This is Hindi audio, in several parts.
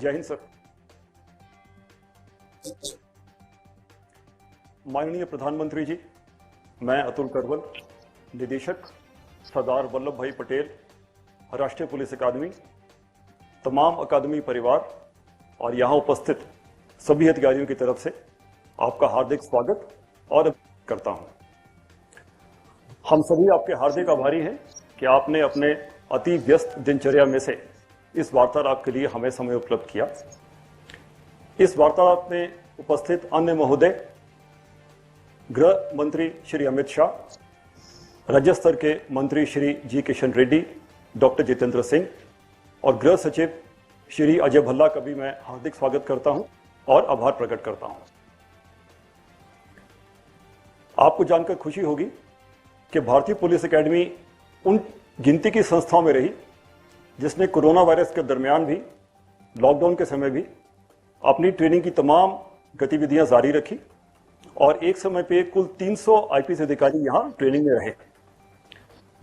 जय हिंद सर। माननीय प्रधानमंत्री जी, मैं अतुल करवल, निदेशक सरदार वल्लभ भाई पटेल राष्ट्रीय पुलिस अकादमी, तमाम अकादमी परिवार और यहां उपस्थित सभी अधिकारियों की तरफ से आपका हार्दिक स्वागत और करता हूं। हम सभी आपके हार्दिक आभारी हैं कि आपने अपने अति व्यस्त दिनचर्या में से इस वार्तालाप के लिए हमें समय उपलब्ध किया। इस वार्तालाप में उपस्थित अन्य महोदय, गृह मंत्री श्री अमित शाह, राज्य स्तर के मंत्री श्री जी किशन रेड्डी, डॉक्टर जितेंद्र सिंह और गृह सचिव श्री अजय भल्ला का भी मैं हार्दिक स्वागत करता हूं और आभार प्रकट करता हूं। आपको जानकर खुशी होगी कि भारतीय पुलिस अकादमी उन गिनती की संस्थाओं में रही जिसने कोरोना वायरस के दरमियान भी, लॉकडाउन के समय भी अपनी ट्रेनिंग की तमाम गतिविधियां जारी रखी और एक समय पे कुल 300 आईपीएस अधिकारी यहां ट्रेनिंग में रहे।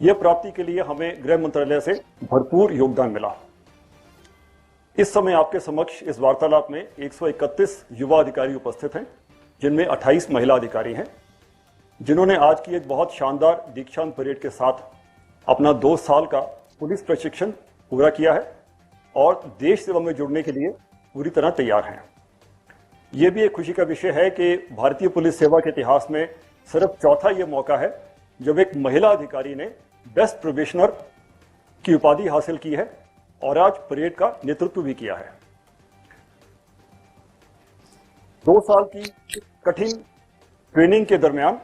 यह प्राप्ति के लिए हमें गृह मंत्रालय से भरपूर योगदान मिला। इस समय आपके समक्ष इस वार्तालाप में 131 युवा अधिकारी उपस्थित हैं, जिनमें 28 महिला अधिकारी हैं, जिन्होंने आज की एक बहुत शानदार दीक्षांत परेड के साथ अपना 2 साल का पुलिस प्रशिक्षण पूरा किया है और देश सेवा में जुड़ने के लिए पूरी तरह तैयार हैं। यह भी एक खुशी का विषय है कि भारतीय पुलिस सेवा के इतिहास में सिर्फ चौथा यह मौका है जब एक महिला अधिकारी ने बेस्ट प्रोबेशनर की उपाधि हासिल की है और आज परेड का नेतृत्व भी किया है। 2 साल की कठिन ट्रेनिंग के दरमियान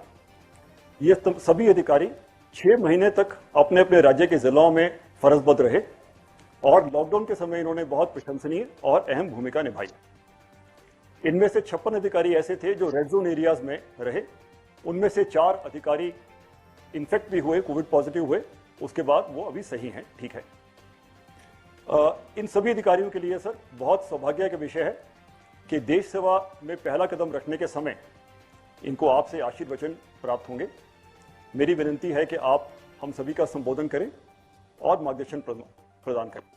ये सभी अधिकारी 6 महीने तक अपने अपने राज्य के जिलों में फरजबद्ध रहे और लॉकडाउन के समय इन्होंने बहुत प्रशंसनीय और अहम भूमिका निभाई। इनमें से 56 अधिकारी ऐसे थे जो रेड जोन एरियाज में रहे। उनमें से 4 अधिकारी इन्फेक्ट भी हुए, कोविड पॉजिटिव हुए, उसके बाद वो अभी सही हैं, ठीक है। इन सभी अधिकारियों के लिए सर बहुत सौभाग्य का विषय है कि देश सेवा में पहला कदम रखने के समय इनको आपसे आशीर्वचन प्राप्त होंगे। मेरी विनती है कि आप हम सभी का संबोधन करें और मार्गदर्शन प्रदान करें।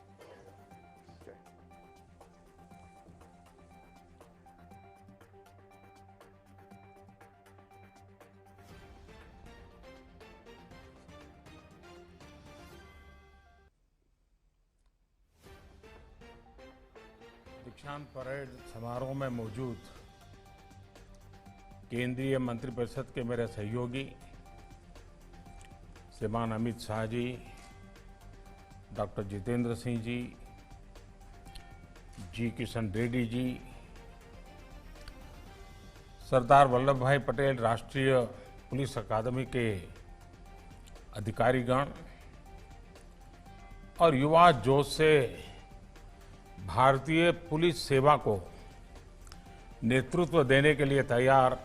दीक्षांत परेड समारोह में मौजूद केंद्रीय मंत्रिपरिषद के मेरे सहयोगी श्रीमान अमित शाह जी, डॉक्टर जितेंद्र सिंह जी, जी किशन रेड्डी जी, सरदार वल्लभ भाई पटेल राष्ट्रीय पुलिस अकादमी के अधिकारीगण और युवा जोश से भारतीय पुलिस सेवा को नेतृत्व देने के लिए तैयार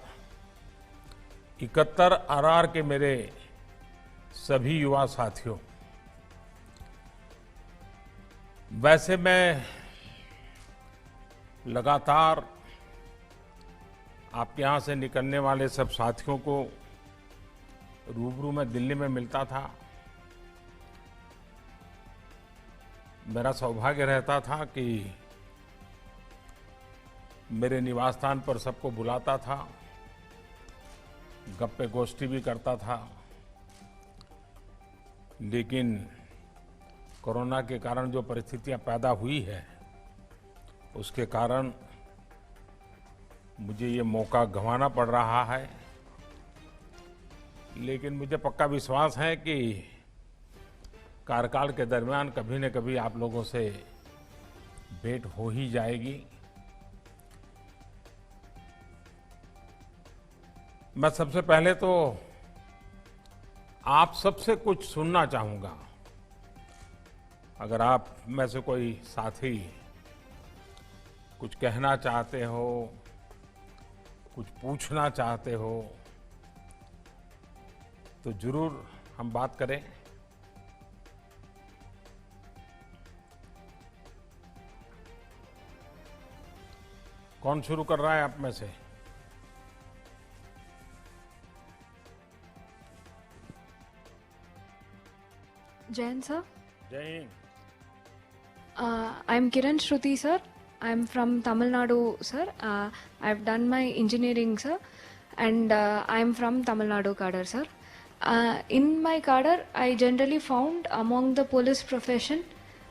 71 आरआर के मेरे सभी युवा साथियों, वैसे मैं लगातार आपके यहाँ से निकलने वाले सब साथियों को रूबरू में दिल्ली में मिलता था। मेरा सौभाग्य रहता था कि मेरे निवास स्थान पर सबको बुलाता था, गप्पे गोष्ठी भी करता था, लेकिन कोरोना के कारण जो परिस्थितियां पैदा हुई है उसके कारण मुझे ये मौका गंवाना पड़ रहा है। लेकिन मुझे पक्का विश्वास है कि कार्यकाल के दरमियान कभी न कभी आप लोगों से भेंट हो ही जाएगी। मैं सबसे पहले तो आप सबसे कुछ सुनना चाहूंगा। अगर आप में से कोई साथी कुछ कहना चाहते हो, कुछ पूछना चाहते हो, तो जरूर हम बात करें। कौन शुरू कर रहा है आप में से? Jain sir. जय Hind. I am Kiran Shruti sir. I'm from Tamil Nadu, sir. I've done my engineering, sir, and I'm from Tamil Nadu cadre, sir. In my cadre, I generally found among the police profession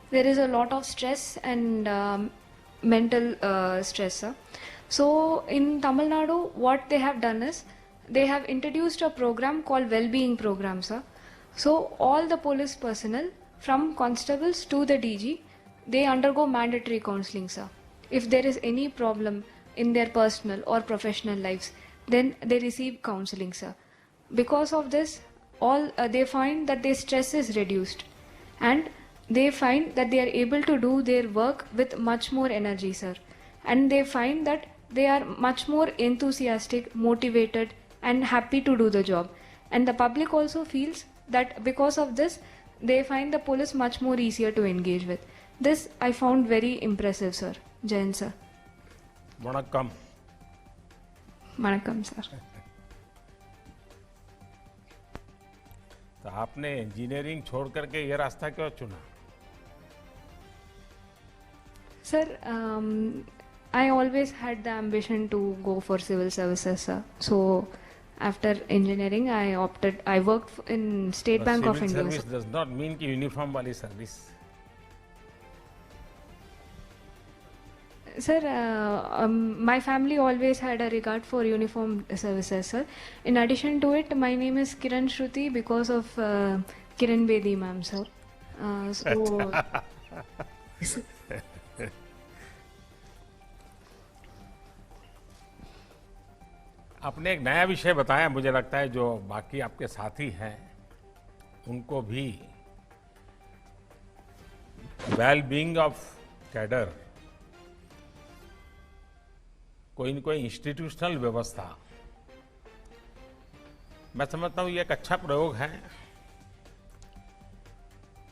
there is a lot of stress and mental stress, sir. So in Tamil Nadu, what they have done is they have introduced a program called well-being program, sir. So all the police personnel from constables to the DG, they undergo mandatory counseling, sir. If there is any problem in their personal or professional lives, then they receive counseling, sir. Because of this, all they find that their stress is reduced, and they find that they are able to do their work with much more energy, sir. And they find that they are much more enthusiastic, motivated, and happy to do the job. And the public also feels that because of this, they find the police much more easier to engage with. This I found very impressive, sir. Jain, sir. Vanakkam. Vanakkam, sir. तो आपने इंजीनियरिंग छोड़ करके ये रास्ता क्यों चुना? Sir, I always had the ambition to go for civil services, sir. So after engineering, I worked in State Bank of India. Civil service does not mean कि यूनिफॉर्म वाली service. Sir, my family always had a regard for uniform services, sir. In addition to it, my name is Kiran Shruti because of Kiran Bedi ma'am, sir. आपने एक नया विषय बताया, मुझे लगता है जो बाकी आपके साथी हैं उनको भी वेल बीइंग ऑफ कैडर कोई न कोई इंस्टीट्यूशनल व्यवस्था, मैं समझता हूं ये एक अच्छा प्रयोग है,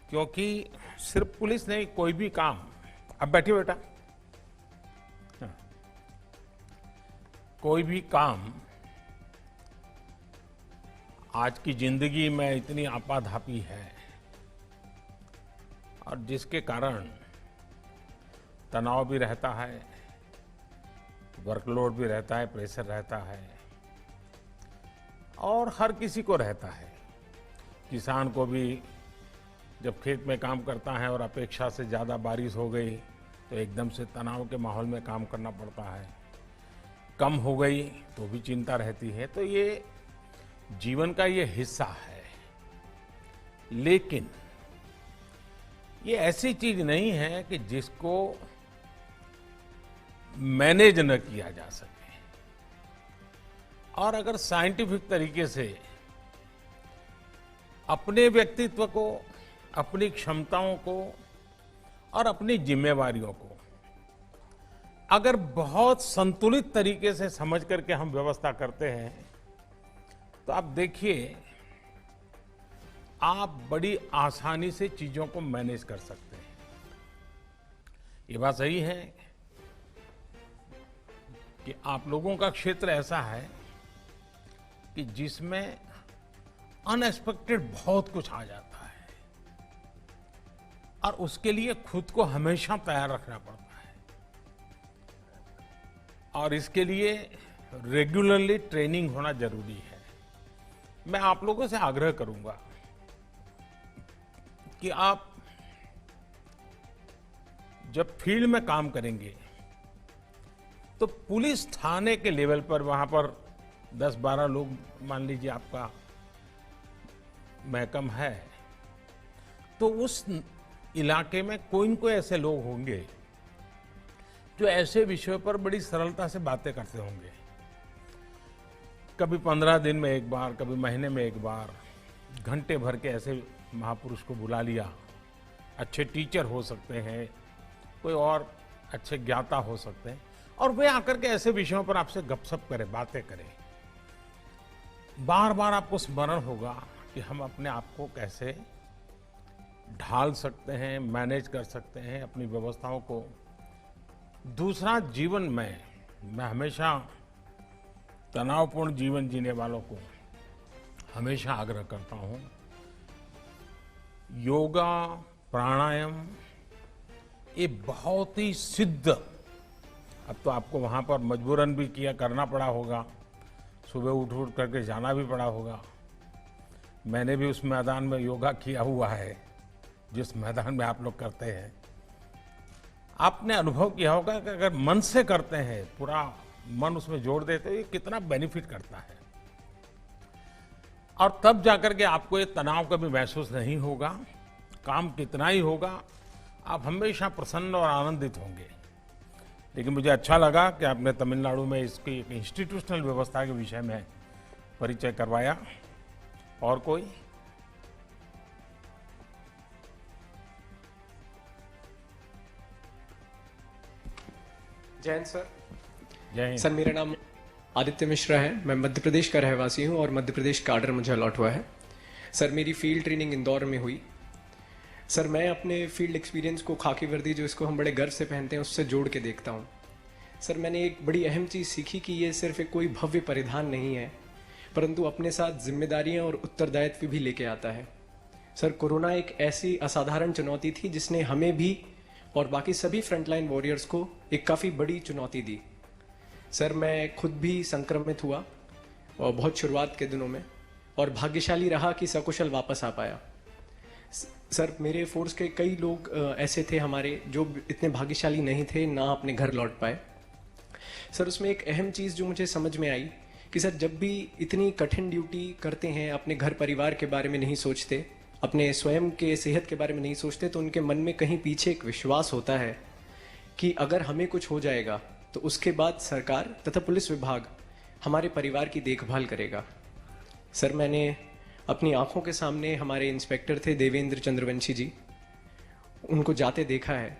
क्योंकि सिर्फ पुलिस नहीं, कोई भी काम, अब बैठिए बेटा, कोई भी काम आज की जिंदगी में इतनी आपाधापी है और जिसके कारण तनाव भी रहता है, वर्कलोड भी रहता है, प्रेशर रहता है और हर किसी को रहता है। किसान को भी जब खेत में काम करता है और अपेक्षा से ज़्यादा बारिश हो गई तो एकदम से तनाव के माहौल में काम करना पड़ता है, कम हो गई तो भी चिंता रहती है। तो ये जीवन का ये हिस्सा है, लेकिन ये ऐसी चीज नहीं है कि जिसको मैनेज न किया जा सके। और अगर साइंटिफिक तरीके से अपने व्यक्तित्व को, अपनी क्षमताओं को और अपनी जिम्मेवारियों को अगर बहुत संतुलित तरीके से समझ करके हम व्यवस्था करते हैं तो आप देखिए, आप बड़ी आसानी से चीजों को मैनेज कर सकते हैं। ये बात सही है कि आप लोगों का क्षेत्र ऐसा है कि जिसमें अनएक्सपेक्टेड बहुत कुछ आ जाता है और उसके लिए खुद को हमेशा तैयार रखना पड़ता है और इसके लिए रेगुलरली ट्रेनिंग होना जरूरी है। मैं आप लोगों से आग्रह करूंगा कि आप जब फील्ड में काम करेंगे तो पुलिस थाने के लेवल पर, वहां पर 10-12 लोग मान लीजिए आपका महकम है, तो उस इलाके में कोई न कोई ऐसे लोग होंगे जो ऐसे विषयों पर बड़ी सरलता से बातें करते होंगे। कभी 15 दिन में एक बार, कभी महीने में एक बार, घंटे भर के ऐसे महापुरुष को बुला लिया। अच्छे टीचर हो सकते हैं, कोई और अच्छे ज्ञाता हो सकते हैं, और वे आकर के ऐसे विषयों पर आपसे गपशप करें, बातें करें। बार बार आपको स्मरण होगा कि हम अपने आप को कैसे ढाल सकते हैं, मैनेज कर सकते हैं अपनी व्यवस्थाओं को। दूसरा, जीवन में मैं हमेशा तनावपूर्ण जीवन जीने वालों को हमेशा आग्रह करता हूं, योगा, प्राणायाम ये बहुत ही सिद्ध अब तो आपको वहाँ पर मजबूरन भी किया करना पड़ा होगा, सुबह उठ उठ करके जाना भी पड़ा होगा। मैंने भी उस मैदान में योगा किया हुआ है जिस मैदान में आप लोग करते हैं। आपने अनुभव किया होगा कि अगर मन से करते हैं, पूरा मन उसमें जोड़ देते हैं, ये कितना बेनिफिट करता है। और तब जाकर के आपको ये तनाव कभी महसूस नहीं होगा। काम कितना ही होगा, आप हमेशा प्रसन्न और आनंदित होंगे। लेकिन मुझे अच्छा लगा कि आपने तमिलनाडु में इसकी एक इंस्टीट्यूशनल व्यवस्था के विषय में परिचय करवाया। और कोई? जय हिंद सर। जय हिंद। सर मेरा नाम आदित्य मिश्रा है। मैं मध्य प्रदेश का रहवासी हूँ और मध्य प्रदेश का आर्डर मुझे अलॉट हुआ है। सर मेरी फील्ड ट्रेनिंग इंदौर में हुई। सर मैं अपने फील्ड एक्सपीरियंस को खाकी वर्दी, जो इसको हम बड़े गर्व से पहनते हैं, उससे जोड़ के देखता हूँ। सर मैंने एक बड़ी अहम चीज़ सीखी कि ये सिर्फ एक कोई भव्य परिधान नहीं है, परंतु अपने साथ जिम्मेदारियाँ और उत्तरदायित्व भी लेके आता है। सर कोरोना एक ऐसी असाधारण चुनौती थी जिसने हमें भी और बाकी सभी फ्रंटलाइन वॉरियर्स को एक काफ़ी बड़ी चुनौती दी। सर मैं खुद भी संक्रमित हुआ और बहुत शुरुआत के दिनों में, और भाग्यशाली रहा कि सकुशल वापस आ पाया। सर मेरे फोर्स के कई लोग ऐसे थे हमारे जो इतने भाग्यशाली नहीं थे, ना अपने घर लौट पाए। सर उसमें एक अहम चीज़ जो मुझे समझ में आई कि सर जब भी इतनी कठिन ड्यूटी करते हैं, अपने घर परिवार के बारे में नहीं सोचते, अपने स्वयं के सेहत के बारे में नहीं सोचते, तो उनके मन में कहीं पीछे एक विश्वास होता है कि अगर हमें कुछ हो जाएगा तो उसके बाद सरकार तथा पुलिस विभाग हमारे परिवार की देखभाल करेगा। सर मैंने अपनी आंखों के सामने हमारे इंस्पेक्टर थे देवेंद्र चंद्रवंशी जी, उनको जाते देखा है।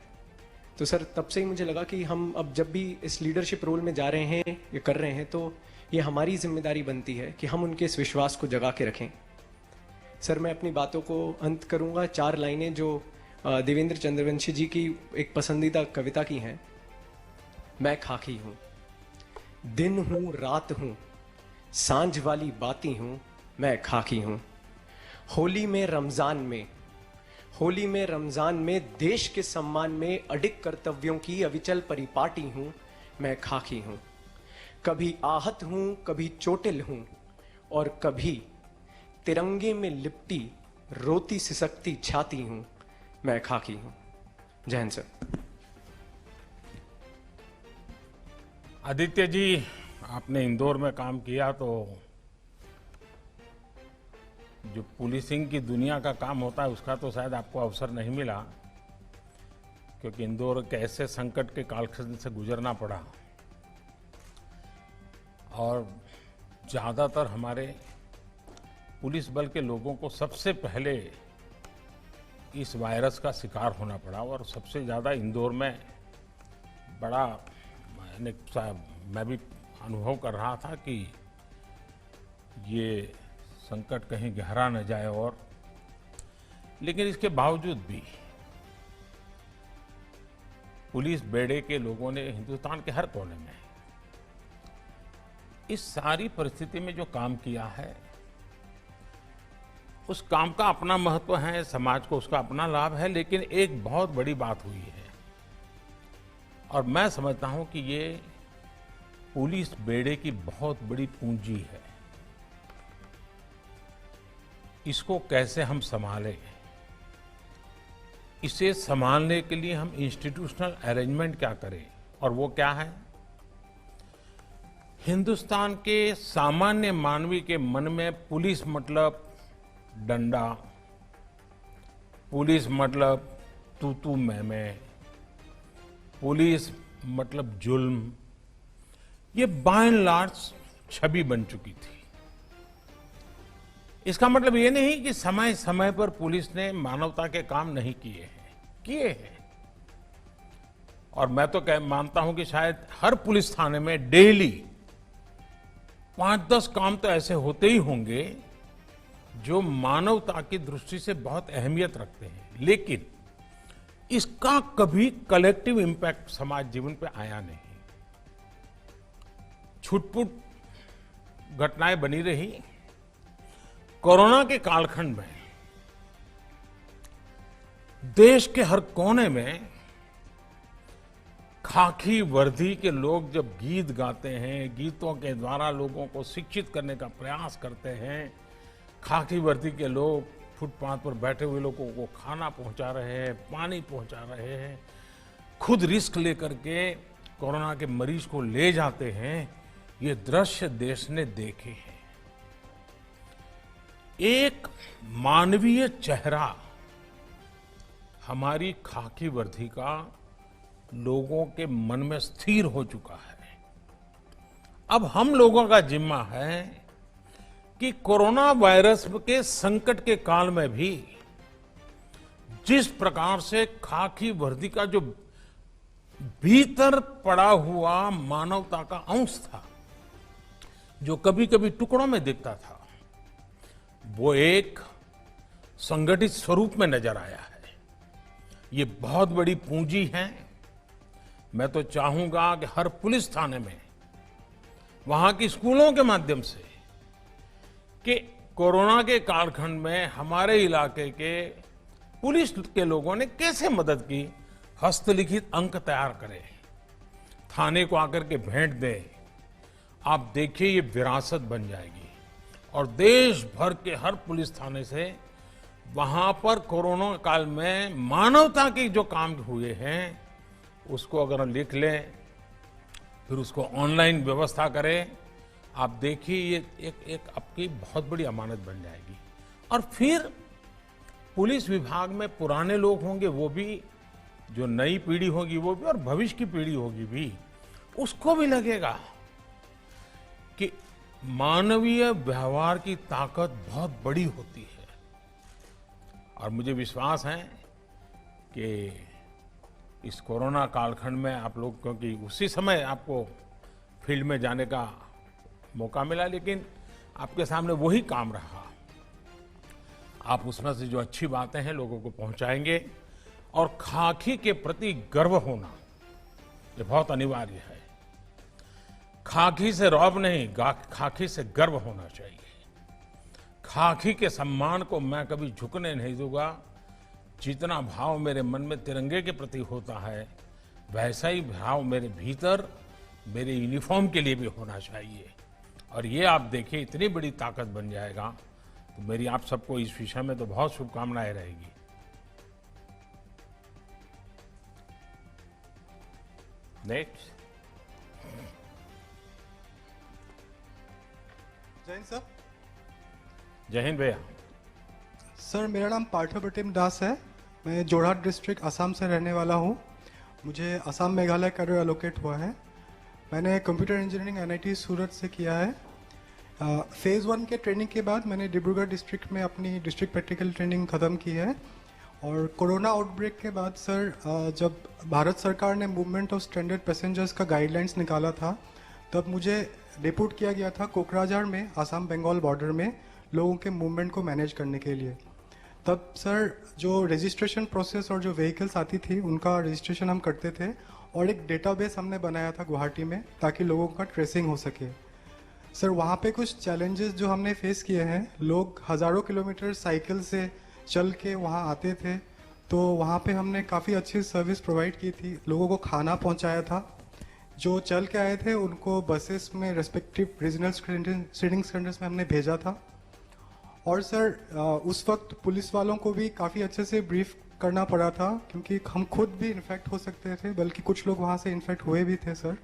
तो सर तब से ही मुझे लगा कि हम अब जब भी इस लीडरशिप रोल में जा रहे हैं या कर रहे हैं, तो ये हमारी जिम्मेदारी बनती है कि हम उनके इस विश्वास को जगा के रखें। सर मैं अपनी बातों को अंत करूंगा 4 लाइनें जो देवेंद्र चंद्रवंशी जी की एक पसंदीदा कविता की हैं। मैं खाकी हूं, दिन हूं रात हूं, सांझ वाली बाती हूं, मैं खाकी हूं। होली में रमजान में देश के सम्मान में अडिग कर्तव्यों की अविचल परिपाटी हूं, मैं खाकी हूं। कभी आहत हूं, कभी चोटिल हूं, और कभी तिरंगे में लिपटी रोती सिसकती छाती हूं, मैं खाकी हूं। जय हिंद सर। आदित्य जी, आपने इंदौर में काम किया, तो जो पुलिसिंग की दुनिया का काम होता है उसका तो शायद आपको अवसर नहीं मिला, क्योंकि इंदौर के ऐसे संकट के कालखंड से गुजरना पड़ा और ज़्यादातर हमारे पुलिस बल के लोगों को सबसे पहले इस वायरस का शिकार होना पड़ा। और सबसे ज़्यादा इंदौर में बड़ा मैं भी अनुभव कर रहा था कि ये संकट कहीं गहरा न जाए। और लेकिन इसके बावजूद भी पुलिस बेड़े के लोगों ने हिंदुस्तान के हर कोने में इस सारी परिस्थिति में जो काम किया है, उस काम का अपना महत्व है, समाज को उसका अपना लाभ है। लेकिन एक बहुत बड़ी बात हुई है, और मैं समझता हूं कि ये पुलिस बेड़े की बहुत बड़ी पूंजी है। इसको कैसे हम संभालें, इसे संभालने के लिए हम इंस्टीट्यूशनल अरेंजमेंट क्या करें, और वो क्या है? हिंदुस्तान के सामान्य मानवी के मन में पुलिस मतलब डंडा, पुलिस मतलब तू मैं, पुलिस मतलब जुल्म, ये बाय एंड लार्ज छवि बन चुकी थी। इसका मतलब ये नहीं कि समय समय पर पुलिस ने मानवता के काम नहीं किए हैं। और मैं तो मानता हूं कि शायद हर पुलिस थाने में डेली 5-10 काम तो ऐसे होते ही होंगे जो मानवता की दृष्टि से बहुत अहमियत रखते हैं, लेकिन इसका कभी कलेक्टिव इंपैक्ट समाज जीवन पे आया नहीं। छुटपुट घटनाएं बनी रही। कोरोना के कालखंड में देश के हर कोने में खाकी वर्दी के लोग जब गीत गाते हैं, गीतों के द्वारा लोगों को शिक्षित करने का प्रयास करते हैं, खाकी वर्दी के लोग फुटपाथ पर बैठे हुए लोगों को खाना पहुंचा रहे हैं, पानी पहुंचा रहे हैं, खुद रिस्क लेकर के कोरोना के मरीज को ले जाते हैं, ये दृश्य देश ने देखे हैं। एक मानवीय चेहरा हमारी खाकी वर्दी का लोगों के मन में स्थिर हो चुका है। अब हम लोगों का जिम्मा है कि कोरोना वायरस के संकट के काल में भी जिस प्रकार से खाकी वर्दी का जो भीतर पड़ा हुआ मानवता का अंश था, जो कभी कभी टुकड़ों में दिखता था, वो एक संगठित स्वरूप में नजर आया है। ये बहुत बड़ी पूंजी है। मैं तो चाहूंगा कि हर पुलिस थाने में, वहां की स्कूलों के माध्यम से, कि कोरोना के कालखंड में हमारे इलाके के पुलिस के लोगों ने कैसे मदद की, हस्तलिखित अंक तैयार करें, थाने को आकर के भेंट दें। आप देखिए ये विरासत बन जाएगी और देश भर के हर पुलिस थाने से वहां पर कोरोना काल में मानवता के जो काम हुए हैं उसको अगर हम लिख लें, फिर उसको ऑनलाइन व्यवस्था करें, आप देखिए ये एक आपकी बहुत बड़ी अमानत बन जाएगी। और फिर पुलिस विभाग में पुराने लोग होंगे, वो भी, जो नई पीढ़ी होगी वो भी, और भविष्य की पीढ़ी होगी भी, उसको भी लगेगा कि मानवीय व्यवहार की ताकत बहुत बड़ी होती है। और मुझे विश्वास है कि इस कोरोना कालखंड में आप लोग, क्योंकि उसी समय आपको फील्ड में जाने का मौका मिला, लेकिन आपके सामने वही काम रहा। आप उसमें से जो अच्छी बातें हैं लोगों को पहुंचाएंगे, और खाकी के प्रति गर्व होना ये बहुत अनिवार्य है। खाकी से रौब नहीं, खाकी से गर्व होना चाहिए। खाकी के सम्मान को मैं कभी झुकने नहीं दूंगा। जितना भाव मेरे मन में तिरंगे के प्रति होता है, वैसा ही भाव मेरे भीतर मेरे यूनिफॉर्म के लिए भी होना चाहिए। और ये आप देखिए इतनी बड़ी ताकत बन जाएगा, तो मेरी आप सबको इस विषय में तो बहुत शुभकामनाएं रहेगी। नेक्स्ट। जय हिंद सर। जय हिंद भैया। सर मेरा नाम पार्थप्रतिम दास है। मैं जोरहाट डिस्ट्रिक्ट असम से रहने वाला हूँ। मुझे असम मेघालय कैडर एलोकेट हुआ है। मैंने कंप्यूटर इंजीनियरिंग एनआईटी सूरत से किया है। फेज़ 1 के ट्रेनिंग के बाद मैंने डिब्रूगढ़ डिस्ट्रिक्ट में अपनी डिस्ट्रिक्ट प्रैक्टिकल ट्रेनिंग ख़त्म की है। और कोरोना आउटब्रेक के बाद सर जब भारत सरकार ने मूवमेंट ऑफ स्ट्रैंडेड पैसेंजर्स का गाइडलाइंस निकाला था, तब मुझे डिप्यूट किया गया था कोकराझार में, आसाम बंगाल बॉर्डर में, लोगों के मूवमेंट को मैनेज करने के लिए। तब सर जो रजिस्ट्रेशन प्रोसेस और जो व्हीकल्स आती थी उनका रजिस्ट्रेशन हम करते थे, और एक डेटाबेस हमने बनाया था गुवाहाटी में, ताकि लोगों का ट्रेसिंग हो सके। सर वहाँ पे कुछ चैलेंजेस जो हमने फेस किए हैं, लोग हज़ारों किलोमीटर साइकिल से चल के वहाँ आते थे, तो वहाँ पे हमने काफ़ी अच्छी सर्विस प्रोवाइड की थी, लोगों को खाना पहुँचाया था। जो चल के आए थे उनको बसेस में रेस्पेक्टिव रीजनल सीटिंग सेंटर्स में हमने भेजा था। और सर उस वक्त पुलिस वालों को भी काफ़ी अच्छे से ब्रीफ करना पड़ा था, क्योंकि हम खुद भी इन्फेक्ट हो सकते थे, बल्कि कुछ लोग वहाँ से इन्फेक्ट हुए भी थे सर।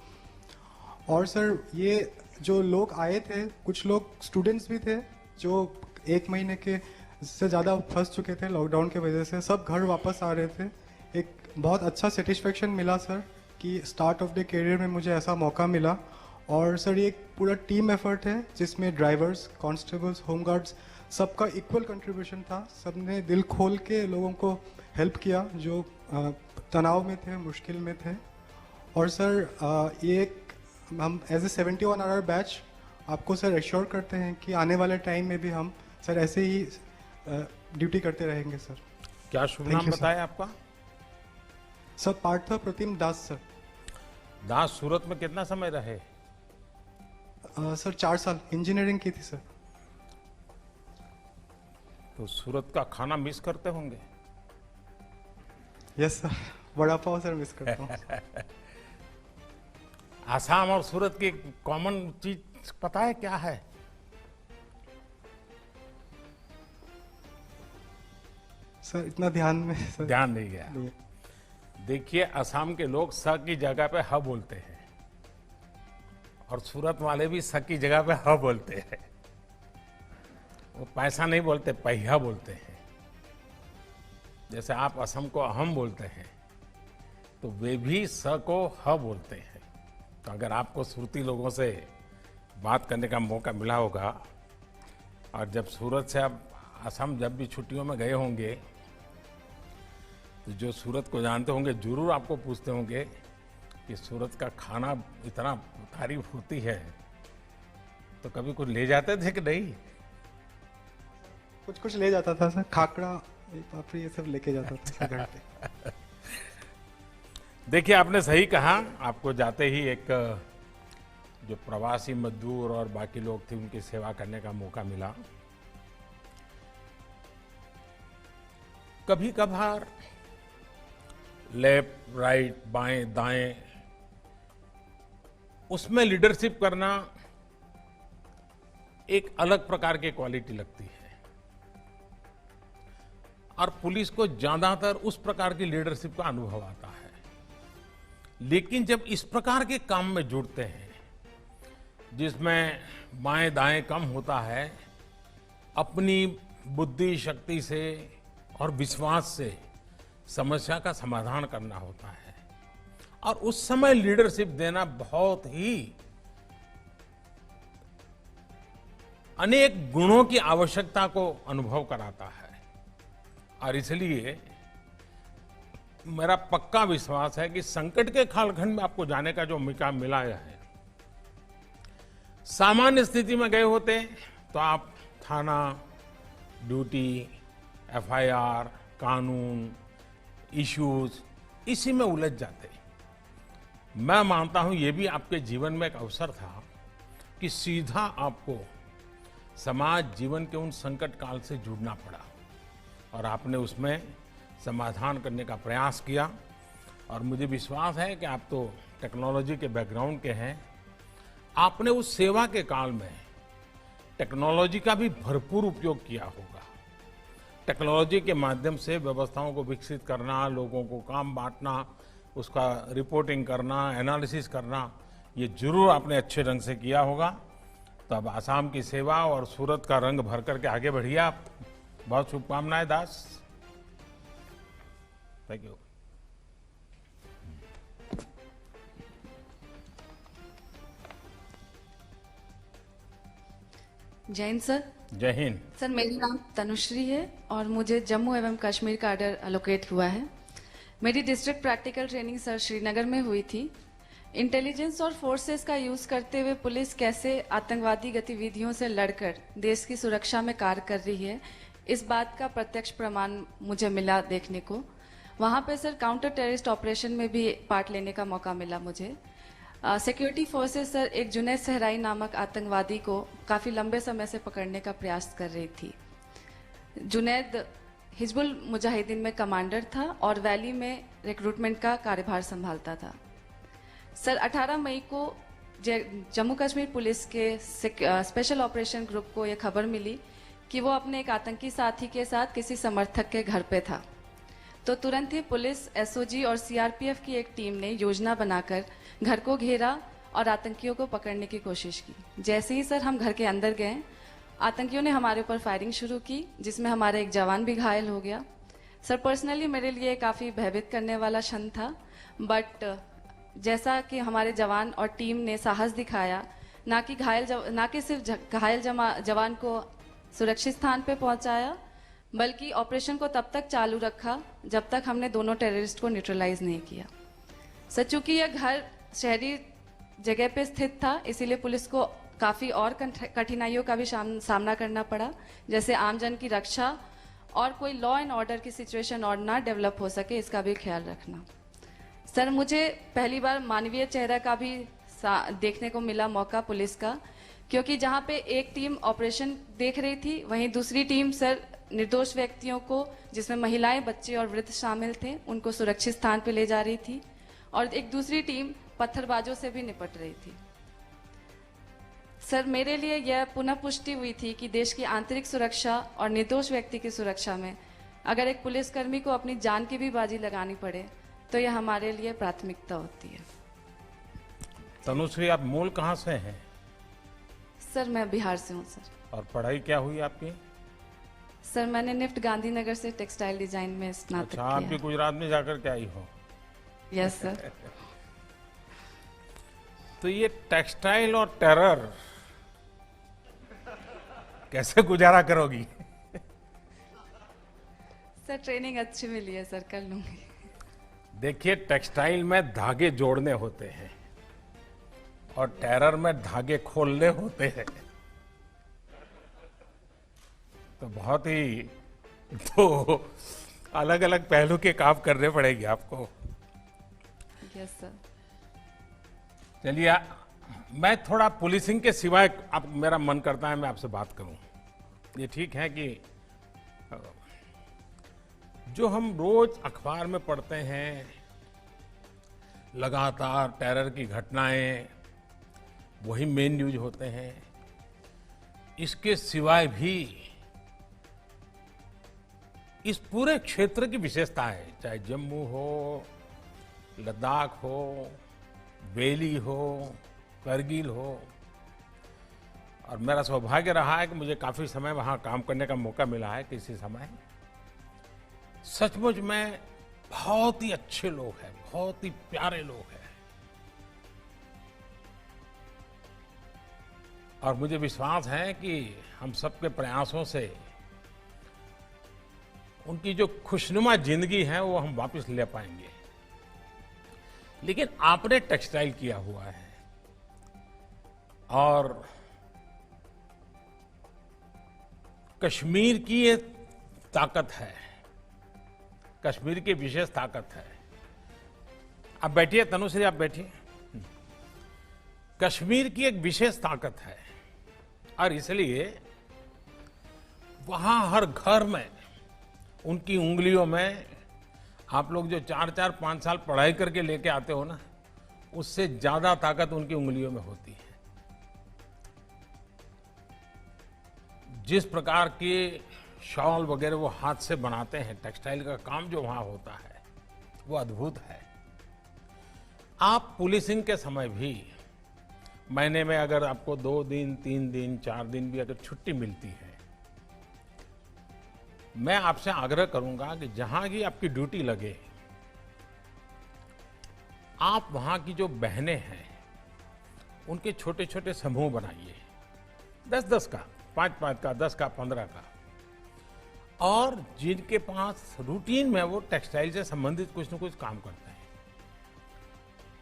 और सर ये जो लोग आए थे, कुछ लोग स्टूडेंट्स भी थे जो 1 महीने के से ज़्यादा फंस चुके थे लॉकडाउन के वजह से, सब घर वापस आ रहे थे। एक बहुत अच्छा सेटिस्फेक्शन मिला सर कि स्टार्ट ऑफ द करियर में मुझे ऐसा मौका मिला। और सर ये एक पूरा टीम एफर्ट है, जिसमें ड्राइवर्स, कांस्टेबल्स, होमगार्ड्स, सबका इक्वल कंट्रीब्यूशन था। सबने दिल खोल के लोगों को हेल्प किया जो तनाव में थे, मुश्किल में थे। और सर ये एक हम एज ए 71 आवर बैच आपको सर एश्योर करते हैं कि आने वाले टाइम में भी हम सर ऐसे ही ड्यूटी करते रहेंगे सर। क्या शुभ नाम बताया आपका? सर पार्थप्रतिम दास सर। दास सूरत में कितना समय रहे? सर 4 साल इंजीनियरिंग की थी सर। तो सूरत का खाना मिस करते होंगे? Yes sir, vada pav sir miss करता हूँ। आसाम और सूरत की कॉमन चीज पता है क्या है? सर इतना ध्यान में सर ध्यान नहीं गया। नहीं। देखिए, असम के लोग स की जगह पे ह बोलते हैं और सूरत वाले भी स की जगह पे ह बोलते हैं। वो पैसा नहीं बोलते, पहिया बोलते हैं। जैसे आप असम को अहम बोलते हैं तो वे भी स को ह बोलते हैं। तो अगर आपको सूरती लोगों से बात करने का मौका मिला होगा और जब सूरत से आप असम जब भी छुट्टियों में गए होंगे तो जो सूरत को जानते होंगे जरूर आपको पूछते होंगे कि सूरत का खाना इतना तारीफ होती है, तो कभी कुछ ले जाते थे कि नहीं? कुछ कुछ ले जाता था सर, खाकड़ा पापड़ी ये सब लेके जाता था सर घर पे। देखिए, आपने सही कहा। आपको जाते ही एक जो प्रवासी मजदूर और बाकी लोग थे उनकी सेवा करने का मौका मिला। कभी कभार लेफ्ट राइट बाएं दाएं उसमें लीडरशिप करना एक अलग प्रकार की क्वालिटी लगती है और पुलिस को ज्यादातर उस प्रकार की लीडरशिप का अनुभव आता है। लेकिन जब इस प्रकार के काम में जुड़ते हैं जिसमें बाएं दाएं कम होता है, अपनी बुद्धि शक्ति से और विश्वास से समस्या का समाधान करना होता है और उस समय लीडरशिप देना बहुत ही अनेक गुणों की आवश्यकता को अनुभव कराता है। और इसलिए मेरा पक्का विश्वास है कि संकट के कालखंड में आपको जाने का जो मौका मिला है, सामान्य स्थिति में गए होते तो आप थाना, ड्यूटी, एफआईआर, कानून, इश्यूज इसी में उलझ जाते। मैं मानता हूं ये भी आपके जीवन में एक अवसर था कि सीधा आपको समाज जीवन के उन संकट काल से जुड़ना पड़ा और आपने उसमें समाधान करने का प्रयास किया। और मुझे विश्वास है कि आप तो टेक्नोलॉजी के बैकग्राउंड के हैं, आपने उस सेवा के काल में टेक्नोलॉजी का भी भरपूर उपयोग किया होगा। टेक्नोलॉजी के माध्यम से व्यवस्थाओं को विकसित करना, लोगों को काम बांटना, उसका रिपोर्टिंग करना, एनालिसिस करना, ये जरूर आपने अच्छे ढंग से किया होगा। तो अब आसाम की सेवा और सूरत का रंग भर करके आगे बढ़िए आप। बहुत शुभकामनाएं दास। Thank you. जय हिंद सर। जय हिंद। सर मेरा नाम तनुश्री है और मुझे जम्मू एवं कश्मीर का ऑर्डर अलोकेट हुआ है। मेरी district practical training sir Srinagar में हुई थी। इंटेलिजेंस और फोर्सेस का यूज करते हुए पुलिस कैसे आतंकवादी गतिविधियों से लड़कर देश की सुरक्षा में कार्य कर रही है, इस बात का प्रत्यक्ष प्रमाण मुझे मिला देखने को। वहां पे सर काउंटर टेररिस्ट ऑपरेशन में भी पार्ट लेने का मौका मिला मुझे। सिक्योरिटी फोर्सेस सर एक जुनैद सहराई नामक आतंकवादी को काफी लंबे समय से पकड़ने का प्रयास कर रही थी। जुनैद हिजबुल मुजाहिदीन में कमांडर था और वैली में रिक्रूटमेंट का कार्यभार संभालता था। सर 18 मई को जम्मू कश्मीर पुलिस के स्पेशल ऑपरेशन ग्रुप को यह खबर मिली कि वो अपने एक आतंकी साथी के साथ किसी समर्थक के घर पे था। तो तुरंत ही पुलिस, एसओजी और सीआरपीएफ की एक टीम ने योजना बनाकर घर को घेरा और आतंकियों को पकड़ने की कोशिश की। जैसे ही सर हम घर के अंदर गए, आतंकियों ने हमारे ऊपर फायरिंग शुरू की, जिसमें हमारा एक जवान भी घायल हो गया। सर पर्सनली मेरे लिए काफ़ी भयभीत करने वाला क्षण था, बट जैसा कि हमारे जवान और टीम ने साहस दिखाया, ना कि सिर्फ घायल जवान को सुरक्षित स्थान पे पहुंचाया, बल्कि ऑपरेशन को तब तक चालू रखा जब तक हमने दोनों टेररिस्ट को न्यूट्रलाइज नहीं किया। सर चूंकि यह घर शहरी जगह पे स्थित था, इसीलिए पुलिस को काफ़ी और कठिनाइयों का भी सामना करना पड़ा, जैसे आमजन की रक्षा और कोई लॉ एंड ऑर्डर की सिचुएशन और ना डेवलप हो सके, इसका भी ख्याल रखना। सर मुझे पहली बार मानवीय चेहरा का भी देखने को मिला मौका पुलिस का, क्योंकि जहां पे एक टीम ऑपरेशन देख रही थी, वहीं दूसरी टीम सर निर्दोष व्यक्तियों को, जिसमें महिलाएं, बच्चे और वृद्ध शामिल थे, उनको सुरक्षित स्थान पे ले जा रही थी। और एक दूसरी टीम पत्थरबाजों से भी निपट रही थी। सर, मेरे लिए यह पुनः पुष्टि हुई थी कि देश की आंतरिक सुरक्षा और निर्दोष व्यक्ति की सुरक्षा में अगर एक पुलिसकर्मी को अपनी जान की भी बाजी लगानी पड़े तो यह हमारे लिए प्राथमिकता होती है। तनुश्री, आप मूल कहाँ से हैं सर, मैं बिहार से हूँ सर। और पढ़ाई क्या हुई आपकी? सर, मैंने निफ्ट गांधीनगर से टेक्सटाइल डिजाइन में स्नातक अच्छा, आप भी किया। गुजरात में जाकर के आई हो। Yes sir. तो ये टेक्सटाइल और टेरर कैसे गुजारा करोगी? सर, ट्रेनिंग अच्छी मिली है सर, कर लूंगी। देखिए, टेक्सटाइल में धागे जोड़ने होते हैं और टेरर में धागे खोलने होते हैं। तो बहुत ही दो अलग अलग पहलू के काम करने पड़ेंगे आपको। Yes sir. चलिए, मैं थोड़ा पुलिसिंग के सिवाय अब मेरा मन करता है मैं आपसे बात करूं। ये ठीक है कि जो हम रोज अखबार में पढ़ते हैं, लगातार टेरर की घटनाएं, वही मेन न्यूज होते हैं। इसके सिवाय भी इस पूरे क्षेत्र की विशेषता है, चाहे जम्मू हो, लद्दाख हो, वैली हो, करगिल हो। और मेरा सौभाग्य रहा है कि मुझे काफी समय वहां काम करने का मौका मिला है किसी समय। सचमुच में बहुत ही अच्छे लोग हैं, बहुत ही प्यारे लोग हैं। और मुझे विश्वास है कि हम सबके प्रयासों से उनकी जो खुशनुमा जिंदगी है वो हम वापस ले पाएंगे। लेकिन आपने टेक्सटाइल किया हुआ है और कश्मीर की ये ताकत है, कश्मीर की विशेष ताकत है। आप बैठिए तनुश्री, आप बैठिए। कश्मीर की एक विशेष ताकत है और इसलिए वहां हर घर में उनकी उंगलियों में आप लोग जो 4-4, 5 साल पढ़ाई करके लेके आते हो ना, उससे ज्यादा ताकत उनकी उंगलियों में होती है। जिस प्रकार के शॉल वगैरह वो हाथ से बनाते हैं, टेक्सटाइल का काम जो वहां होता है वो अद्भुत है। आप पुलिसिंग के समय भी महीने में अगर आपको 2 दिन, 3 दिन, 4 दिन भी अगर छुट्टी मिलती है, मैं आपसे आग्रह करूंगा कि जहां की आपकी ड्यूटी लगे, आप वहां की जो बहनें हैं उनके छोटे छोटे समूह बनाइए, 10-10 का, 5-5 का, 10 का, 15 का। और जिनके पास रूटीन में वो टेक्सटाइल से संबंधित कुछ न कुछ काम करते हैं,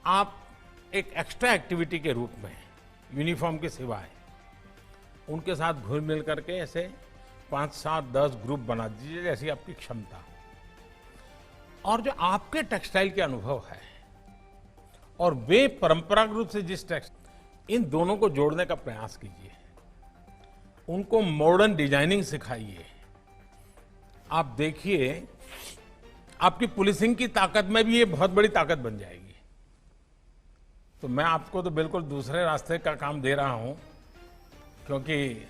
आप एक एक्स्ट्रा एक्टिविटी के रूप में यूनिफॉर्म के सिवाय उनके साथ घुल मिल करके ऐसे 5, 7, 10 ग्रुप बना दीजिए, जैसी आपकी क्षमता। और जो आपके टेक्सटाइल के अनुभव है और वे परंपरागत रूप से जिस इन दोनों को जोड़ने का प्रयास कीजिए। उनको मॉडर्न डिजाइनिंग सिखाइए। आप देखिए, आपकी पुलिसिंग की ताकत में भी ये बहुत बड़ी ताकत बन जाएगी। तो मैं आपको तो बिल्कुल दूसरे रास्ते का काम दे रहा हूं, क्योंकि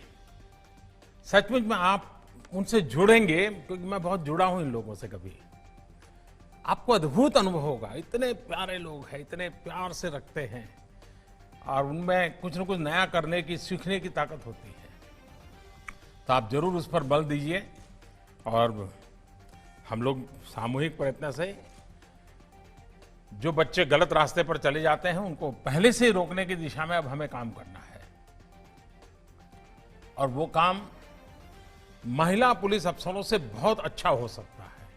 सचमुच में आप उनसे जुड़ेंगे, क्योंकि मैं बहुत जुड़ा हूं इन लोगों से। कभी आपको अद्भुत अनुभव होगा। इतने प्यारे लोग हैं, इतने प्यार से रखते हैं और उनमें कुछ न कुछ नया करने की, सीखने की ताकत होती है। तो आप जरूर उस पर बल दीजिए और हम लोग सामूहिक प्रयत्न से जो बच्चे गलत रास्ते पर चले जाते हैं उनको पहले से ही रोकने की दिशा में अब हमें काम करना है। और वो काम महिला पुलिस अफसरों से बहुत अच्छा हो सकता है।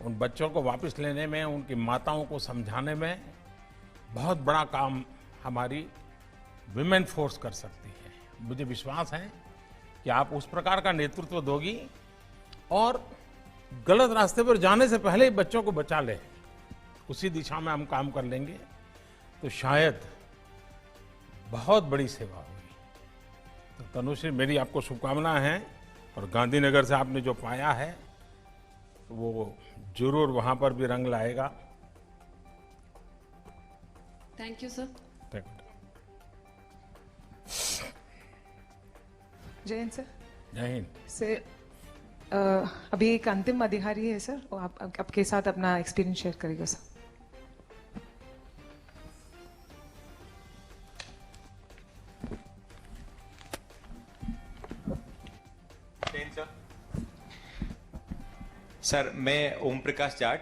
उन बच्चों को वापस लेने में, उनकी माताओं को समझाने में बहुत बड़ा काम हमारी विमेन फोर्स कर सकती है। मुझे विश्वास है कि आप उस प्रकार का नेतृत्व दोगी और गलत रास्ते पर जाने से पहले ही बच्चों को बचा ले, उसी दिशा में हम काम कर लेंगे तो शायद बहुत बड़ी सेवा होगी। तो तनुश्री, मेरी आपको शुभकामनाएं हैं और गांधीनगर से आपने जो पाया है वो जरूर वहां पर भी रंग लाएगा। Thank you sir. जय हिंद सर। जय हिंद। सर अभी एक अंतिम अधिकारी है सर, वो आपके साथ अपना एक्सपीरियंस शेयर करेगा सर। सर मैं ओम प्रकाश जाट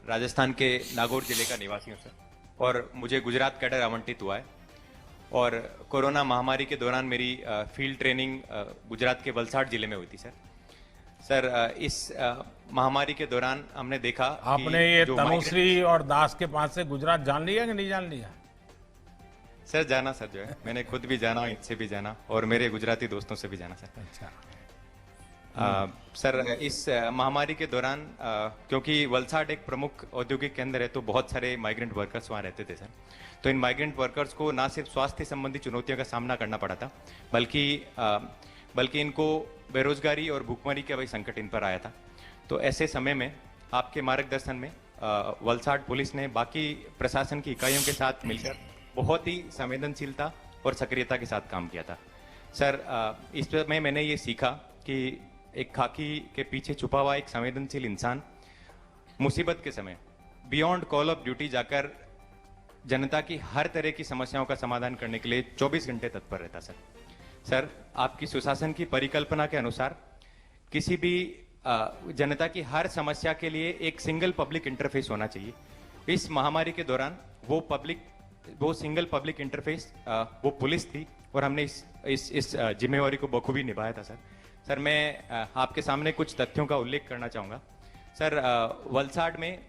राजस्थान के नागौर जिले का निवासी हूं सर, और मुझे गुजरात कैडर आवंटित हुआ है। और कोरोना महामारी के दौरान मेरी फील्ड ट्रेनिंग गुजरात के वलसाड जिले में हुई थी सर। इस महामारी के दौरान हमने देखा आपने ये तनुश्री और दास के पास से गुजरात जान लिया कि नहीं जान लिया? सर जाना सर, जो है मैंने खुद भी जाना, इनसे भी जाना और मेरे गुजराती दोस्तों से भी जाना सर। अच्छा। सर इस महामारी के दौरान क्योंकि वलसाड एक प्रमुख औद्योगिक केंद्र है, तो बहुत सारे माइग्रेंट वर्कर्स वहाँ रहते थे सर। तो इन माइग्रेंट वर्कर्स को ना सिर्फ स्वास्थ्य संबंधी चुनौतियों का सामना करना पड़ा था, बल्कि इनको बेरोजगारी और भूखमरी का भी संकट इन पर आया था। तो ऐसे समय में आपके मार्गदर्शन में वलसाड पुलिस ने बाकी प्रशासन की इकाइयों के साथ मिलकर बहुत ही संवेदनशीलता और सक्रियता के साथ काम किया था सर। इसमें मैंने ये सीखा कि एक खाकी के पीछे छुपा हुआ एक संवेदनशील इंसान मुसीबत के समय बियॉन्ड कॉल ऑफ ड्यूटी जाकर जनता की हर तरह की समस्याओं का समाधान करने के लिए 24 घंटे तत्पर रहता सर। आपकी सुशासन की परिकल्पना के अनुसार किसी भी जनता की हर समस्या के लिए एक सिंगल पब्लिक इंटरफेस होना चाहिए। इस महामारी के दौरान वो सिंगल पब्लिक इंटरफेस वो पुलिस थी, और हमने इस जिम्मेवारी को बखूबी निभाया था सर। मैं आपके सामने कुछ तथ्यों का उल्लेख करना चाहूँगा सर। वलसाड में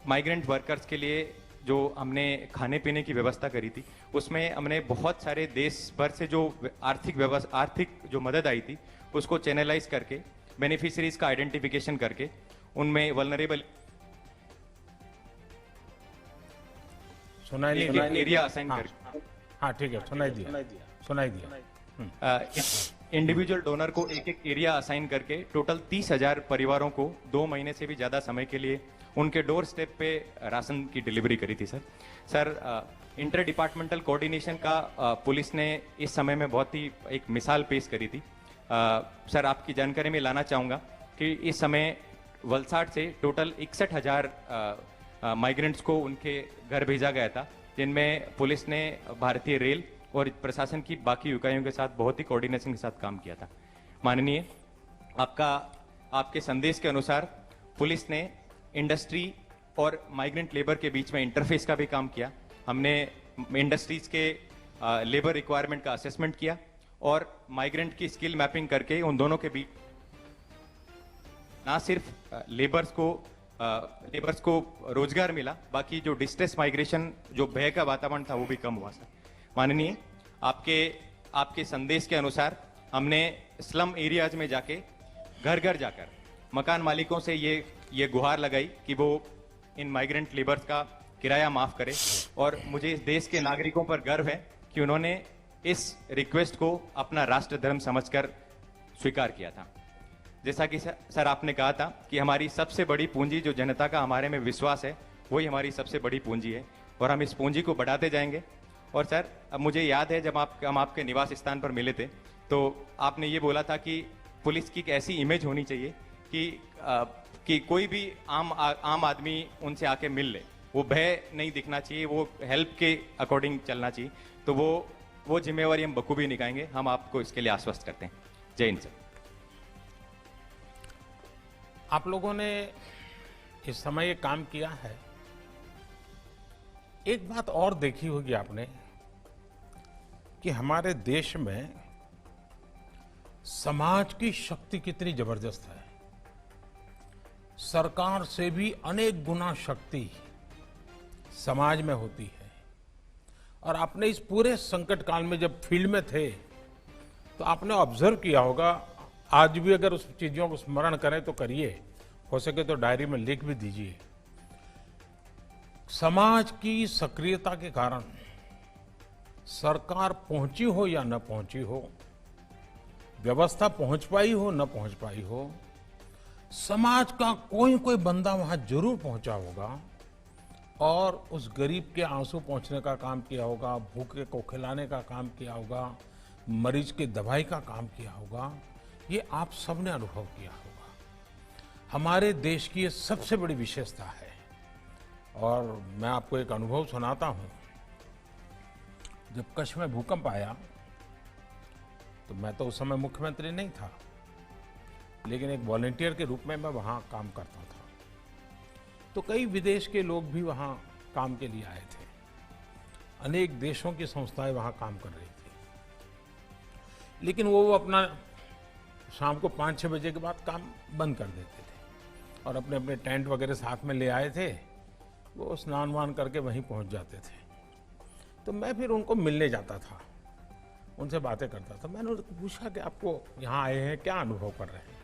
माइग्रेंट वर्कर्स के लिए जो हमने खाने पीने की व्यवस्था करी थी, उसमें हमने बहुत सारे देश भर से जो आर्थिक जो मदद आई थी उसको चैनलाइज करके बेनिफिशियरीज का आइडेंटिफिकेशन करके उनमें वल्नरेबल एरिया असाइन करके, हाँ ठीक है, सुनाई दिया। इंडिविजुअल डोनर को एक एरिया असाइन करके टोटल 30,000 परिवारों को 2 महीने से भी ज्यादा समय के लिए उनके डोर स्टेप पे राशन की डिलीवरी करी थी सर। इंटर डिपार्टमेंटल कोऑर्डिनेशन का पुलिस ने इस समय में बहुत ही एक मिसाल पेश करी थी सर। आपकी जानकारी में लाना चाहूँगा कि इस समय वलसाड से टोटल 61,000 माइग्रेंट्स को उनके घर भेजा गया था, जिनमें पुलिस ने भारतीय रेल और प्रशासन की बाकी इकाइयों के साथ बहुत ही कोऑर्डिनेशन के साथ काम किया था। माननीय, आपके संदेश के अनुसार पुलिस ने इंडस्ट्री और माइग्रेंट लेबर के बीच में इंटरफेस का भी काम किया। हमने इंडस्ट्रीज के लेबर रिक्वायरमेंट का असेसमेंट किया और माइग्रेंट की स्किल मैपिंग करके उन दोनों के बीच ना सिर्फ लेबर्स को रोजगार मिला, बाकी जो डिस्ट्रेस माइग्रेशन, जो भय का वातावरण था, वो भी कम हुआ सर। माननीय, आपके संदेश के अनुसार हमने स्लम एरियाज में जाके घर घर जाकर मकान मालिकों से ये गुहार लगाई कि वो इन माइग्रेंट लेबर्स का किराया माफ करे, और मुझे इस देश के नागरिकों पर गर्व है कि उन्होंने इस रिक्वेस्ट को अपना राष्ट्र धर्म समझकर स्वीकार किया था। जैसा कि सर आपने कहा था कि हमारी सबसे बड़ी पूंजी जो जनता का हमारे में विश्वास है, वही हमारी सबसे बड़ी पूंजी है, और हम इस पूंजी को बढ़ाते जाएंगे। और सर, अब मुझे याद है जब हम आपके निवास स्थान पर मिले थे, तो आपने ये बोला था कि पुलिस की एक ऐसी इमेज होनी चाहिए कि कोई भी आम आदमी उनसे आके मिल ले, वो भय नहीं दिखना चाहिए, वो हेल्प के अकॉर्डिंग चलना चाहिए। तो वो जिम्मेवारी हम बखूबी निभाएंगे, हम आपको इसके लिए आश्वस्त करते हैं। जय हिंद सर। आप लोगों ने इस समय ये काम किया है। एक बात और देखी होगी आपने कि हमारे देश में समाज की शक्ति कितनी जबरदस्त है। सरकार से भी अनेक गुना शक्ति समाज में होती है। और आपने इस पूरे संकट काल में जब फील्ड में थे, तो आपने ऑब्जर्व किया होगा, आज भी अगर उस चीजों को स्मरण करें तो करिए, हो सके तो डायरी में लिख भी दीजिए। समाज की सक्रियता के कारण सरकार पहुंची हो या न पहुंची हो, व्यवस्था पहुंच पाई हो न पहुंच पाई हो, समाज का कोई बंदा वहां जरूर पहुंचा होगा और उस गरीब के आंसू पहुंचने का काम किया होगा, भूखे को खिलाने का काम किया होगा, मरीज की दवाई का काम किया होगा, ये आप सबने अनुभव किया होगा। हमारे देश की ये सबसे बड़ी विशेषता है। और मैं आपको एक अनुभव सुनाता हूं। जब कच्छ में भूकंप आया तो मैं तो उस समय मुख्यमंत्री नहीं था, लेकिन एक वॉलंटियर के रूप में मैं वहां काम करता था। तो कई विदेश के लोग भी वहां काम के लिए आए थे। अनेक देशों की संस्थाएं वहां काम कर रही थी, लेकिन वो अपना शाम को 5-6 बजे के बाद काम बंद कर देते थे और अपने अपने टेंट वगैरह साथ में ले आए थे। वो स्नान वान करके वहीं पहुंच जाते थे। तो मैं फिर उनको मिलने जाता था, उनसे बातें करता था। मैंने उनको पूछा कि आपको यहाँ आए हैं, क्या अनुभव कर रहे हैं।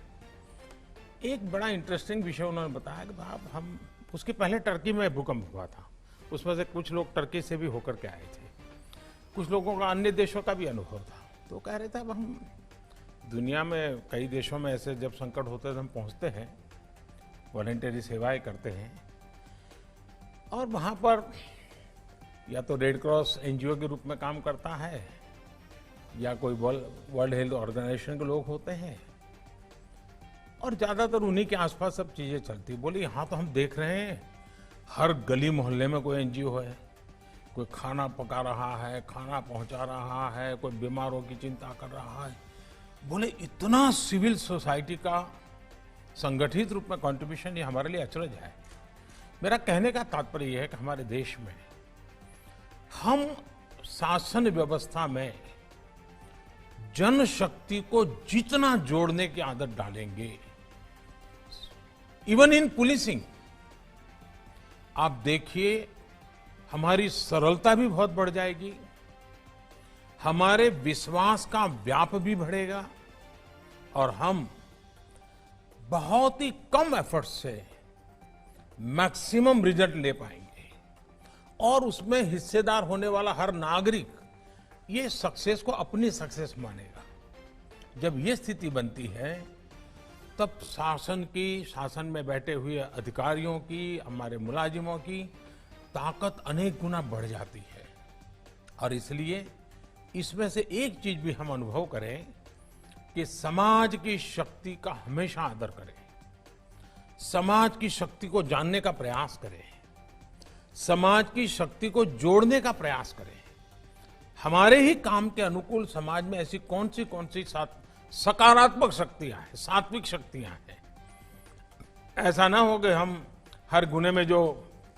एक बड़ा इंटरेस्टिंग विषय उन्होंने बताया कि साहब हम उसके पहले टर्की में भूकंप हुआ था, उसमें से कुछ लोग टर्की से भी होकर के आए थे, कुछ लोगों का अन्य देशों का भी अनुभव था। तो कह रहे थे अब हम दुनिया में कई देशों में ऐसे जब संकट होते हैं तो हम पहुँचते हैं, वॉलंटरी सेवाएं करते हैं, और वहाँ पर या तो रेड क्रॉस एनजीओ के रूप में काम करता है या कोई वर्ल्ड हेल्थ ऑर्गेनाइजेशन के लोग होते हैं, और ज़्यादातर उन्हीं के आसपास सब चीज़ें चलती। बोली यहाँ तो हम देख रहे हैं हर गली मोहल्ले में कोई एनजीओ है, कोई खाना पका रहा है, खाना पहुँचा रहा है, कोई बीमारों की चिंता कर रहा है। बोले इतना सिविल सोसाइटी का संगठित रूप में कंट्रीब्यूशन, ये हमारे लिए अचरज है। मेरा कहने का तात्पर्य यह है कि हमारे देश में हम शासन व्यवस्था में जनशक्ति को जितना जोड़ने की आदत डालेंगे, इवन इन पुलिसिंग, आप देखिए हमारी सरलता भी बहुत बढ़ जाएगी, हमारे विश्वास का व्याप भी बढ़ेगा, और हम बहुत ही कम एफर्ट से मैक्सिमम रिजल्ट ले पाएंगे। और उसमें हिस्सेदार होने वाला हर नागरिक ये सक्सेस को अपनी सक्सेस मानेगा। जब ये स्थिति बनती है तब शासन में बैठे हुए अधिकारियों की, हमारे मुलाजिमों की ताकत अनेक गुना बढ़ जाती है। और इसलिए इसमें से एक चीज भी हम अनुभव करें कि समाज की शक्ति का हमेशा आदर करें, समाज की शक्ति को जानने का प्रयास करें, समाज की शक्ति को जोड़ने का प्रयास करें। हमारे ही काम के अनुकूल समाज में ऐसी कौन सी सकारात्मक शक्तियां हैं, सात्विक शक्तियां हैं। ऐसा ना हो कि हम हर गुने में जो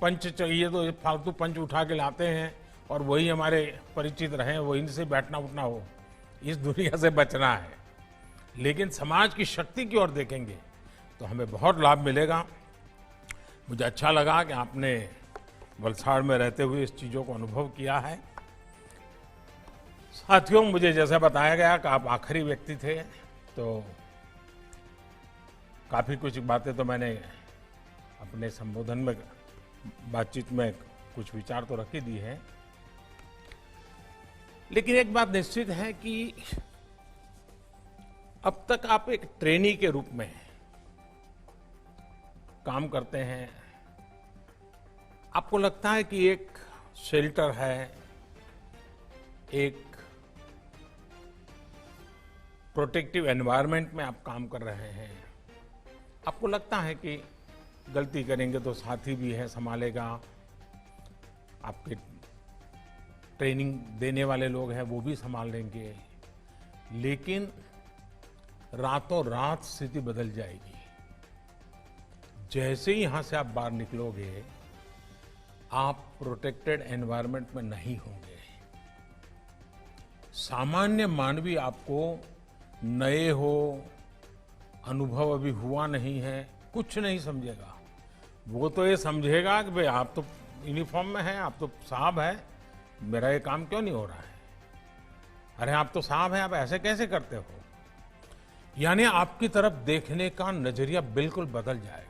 पंच चाहिए तो फालतू पंच उठा के लाते हैं और वही हमारे परिचित रहे, वो इनसे बैठना उठना हो। इस दुनिया से बचना है, लेकिन समाज की शक्ति की ओर देखेंगे तो हमें बहुत लाभ मिलेगा। मुझे अच्छा लगा कि आपने वलसाड़ में रहते हुए इस चीज़ों को अनुभव किया है। साथियों, मुझे जैसा बताया गया कि आप आखिरी व्यक्ति थे, तो काफ़ी कुछ बातें तो मैंने अपने संबोधन में, बातचीत में कुछ विचार तो रख ही दी है, लेकिन एक बात निश्चित है कि अब तक आप एक ट्रेनी के रूप में काम करते हैं। आपको लगता है कि एक शेल्टर है, एक प्रोटेक्टिव एनवायरनमेंट में आप काम कर रहे हैं। आपको लगता है कि गलती करेंगे तो साथी भी है, संभालेगा, आपके ट्रेनिंग देने वाले लोग हैं वो भी संभाल लेंगे, लेकिन रातों रात स्थिति बदल जाएगी। जैसे ही यहां से आप बाहर निकलोगे, आप प्रोटेक्टेड एनवायरनमेंट में नहीं होंगे। सामान्य मानवी आपको नए हो, अनुभव अभी हुआ नहीं है, कुछ नहीं समझेगा। वो तो ये समझेगा कि भाई आप तो यूनिफॉर्म में हैं, आप तो साहब हैं, मेरा ये काम क्यों नहीं हो रहा है। अरे आप तो साहब हैं, आप ऐसे कैसे करते हो। यानी आपकी तरफ देखने का नजरिया बिल्कुल बदल जाएगा।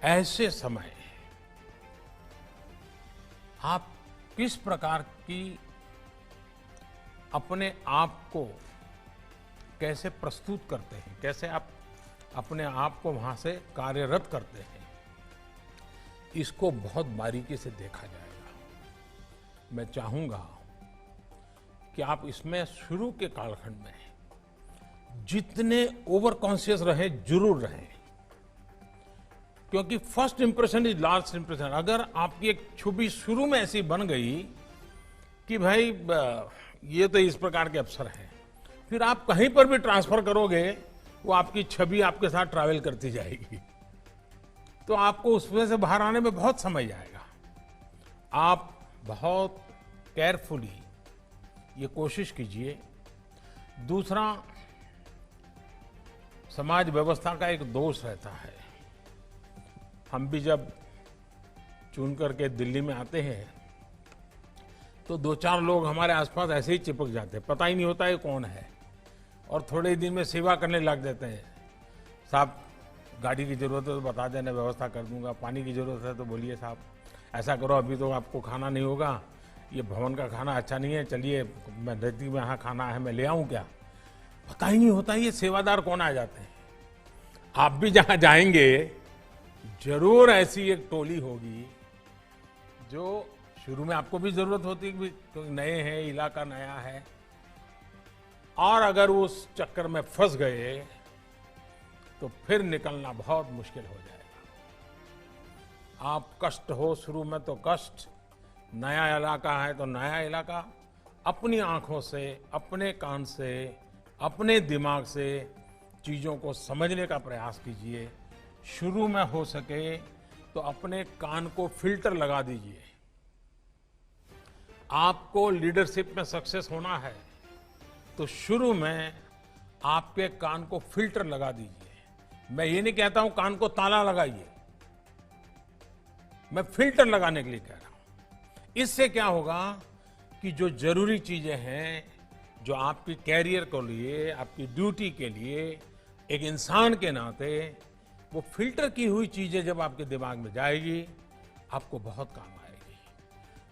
ऐसे समय आप किस प्रकार की अपने आप को कैसे प्रस्तुत करते हैं, कैसे आप अपने आप को वहां से कार्यरत करते हैं, इसको बहुत बारीकी से देखा जाएगा। मैं चाहूंगा कि आप इसमें शुरू के कालखंड में जितने ओवर कॉन्शियस रहे जरूर रहें, क्योंकि first impression is last impression. अगर आपकी एक छवि शुरू में ऐसी बन गई कि भाई ये तो इस प्रकार के अफसर हैं, फिर आप कहीं पर भी ट्रांसफर करोगे वो आपकी छवि आपके साथ ट्रैवल करती जाएगी, तो आपको उसमें से बाहर आने में बहुत समय जाएगा। आप बहुत केयरफुली ये कोशिश कीजिए। दूसरा, समाज व्यवस्था का एक दोष रहता है। हम भी जब चुन करके दिल्ली में आते हैं तो 2-4 लोग हमारे आसपास ऐसे ही चिपक जाते हैं, पता ही नहीं होता ये कौन है, और थोड़े ही दिन में सेवा करने लग जाते हैं। साहब गाड़ी की जरूरत है तो बता देना, व्यवस्था कर दूंगा। पानी की जरूरत है तो बोलिए साहब ऐसा करो, अभी तो आपको खाना नहीं होगा, ये भवन का खाना अच्छा नहीं है, चलिए मैं नजदीक में यहाँ खाना है, मैं ले आऊँ क्या। पता ही नहीं होता ये सेवादार कौन आ जाते हैं। आप भी जहाँ जाएंगे जरूर ऐसी एक टोली होगी जो शुरू में आपको भी जरूरत होती है क्योंकि नए हैं, इलाका नया है, और अगर उस चक्कर में फंस गए तो फिर निकलना बहुत मुश्किल हो जाएगा। आप कष्ट हो शुरू में तो कष्ट, नया इलाका है तो नया इलाका, अपनी आंखों से, अपने कान से, अपने दिमाग से चीजों को समझने का प्रयास कीजिए। शुरू में हो सके तो अपने कान को फिल्टर लगा दीजिए। आपको लीडरशिप में सक्सेस होना है तो शुरू में आपके कान को फिल्टर लगा दीजिए। मैं ये नहीं कहता हूं कान को ताला लगाइए, मैं फिल्टर लगाने के लिए कह रहा हूं। इससे क्या होगा कि जो जरूरी चीजें हैं, जो आपकी कैरियर के लिए, आपकी ड्यूटी के लिए, एक इंसान के नाते, वो फिल्टर की हुई चीजें जब आपके दिमाग में जाएगी आपको बहुत काम आएगी।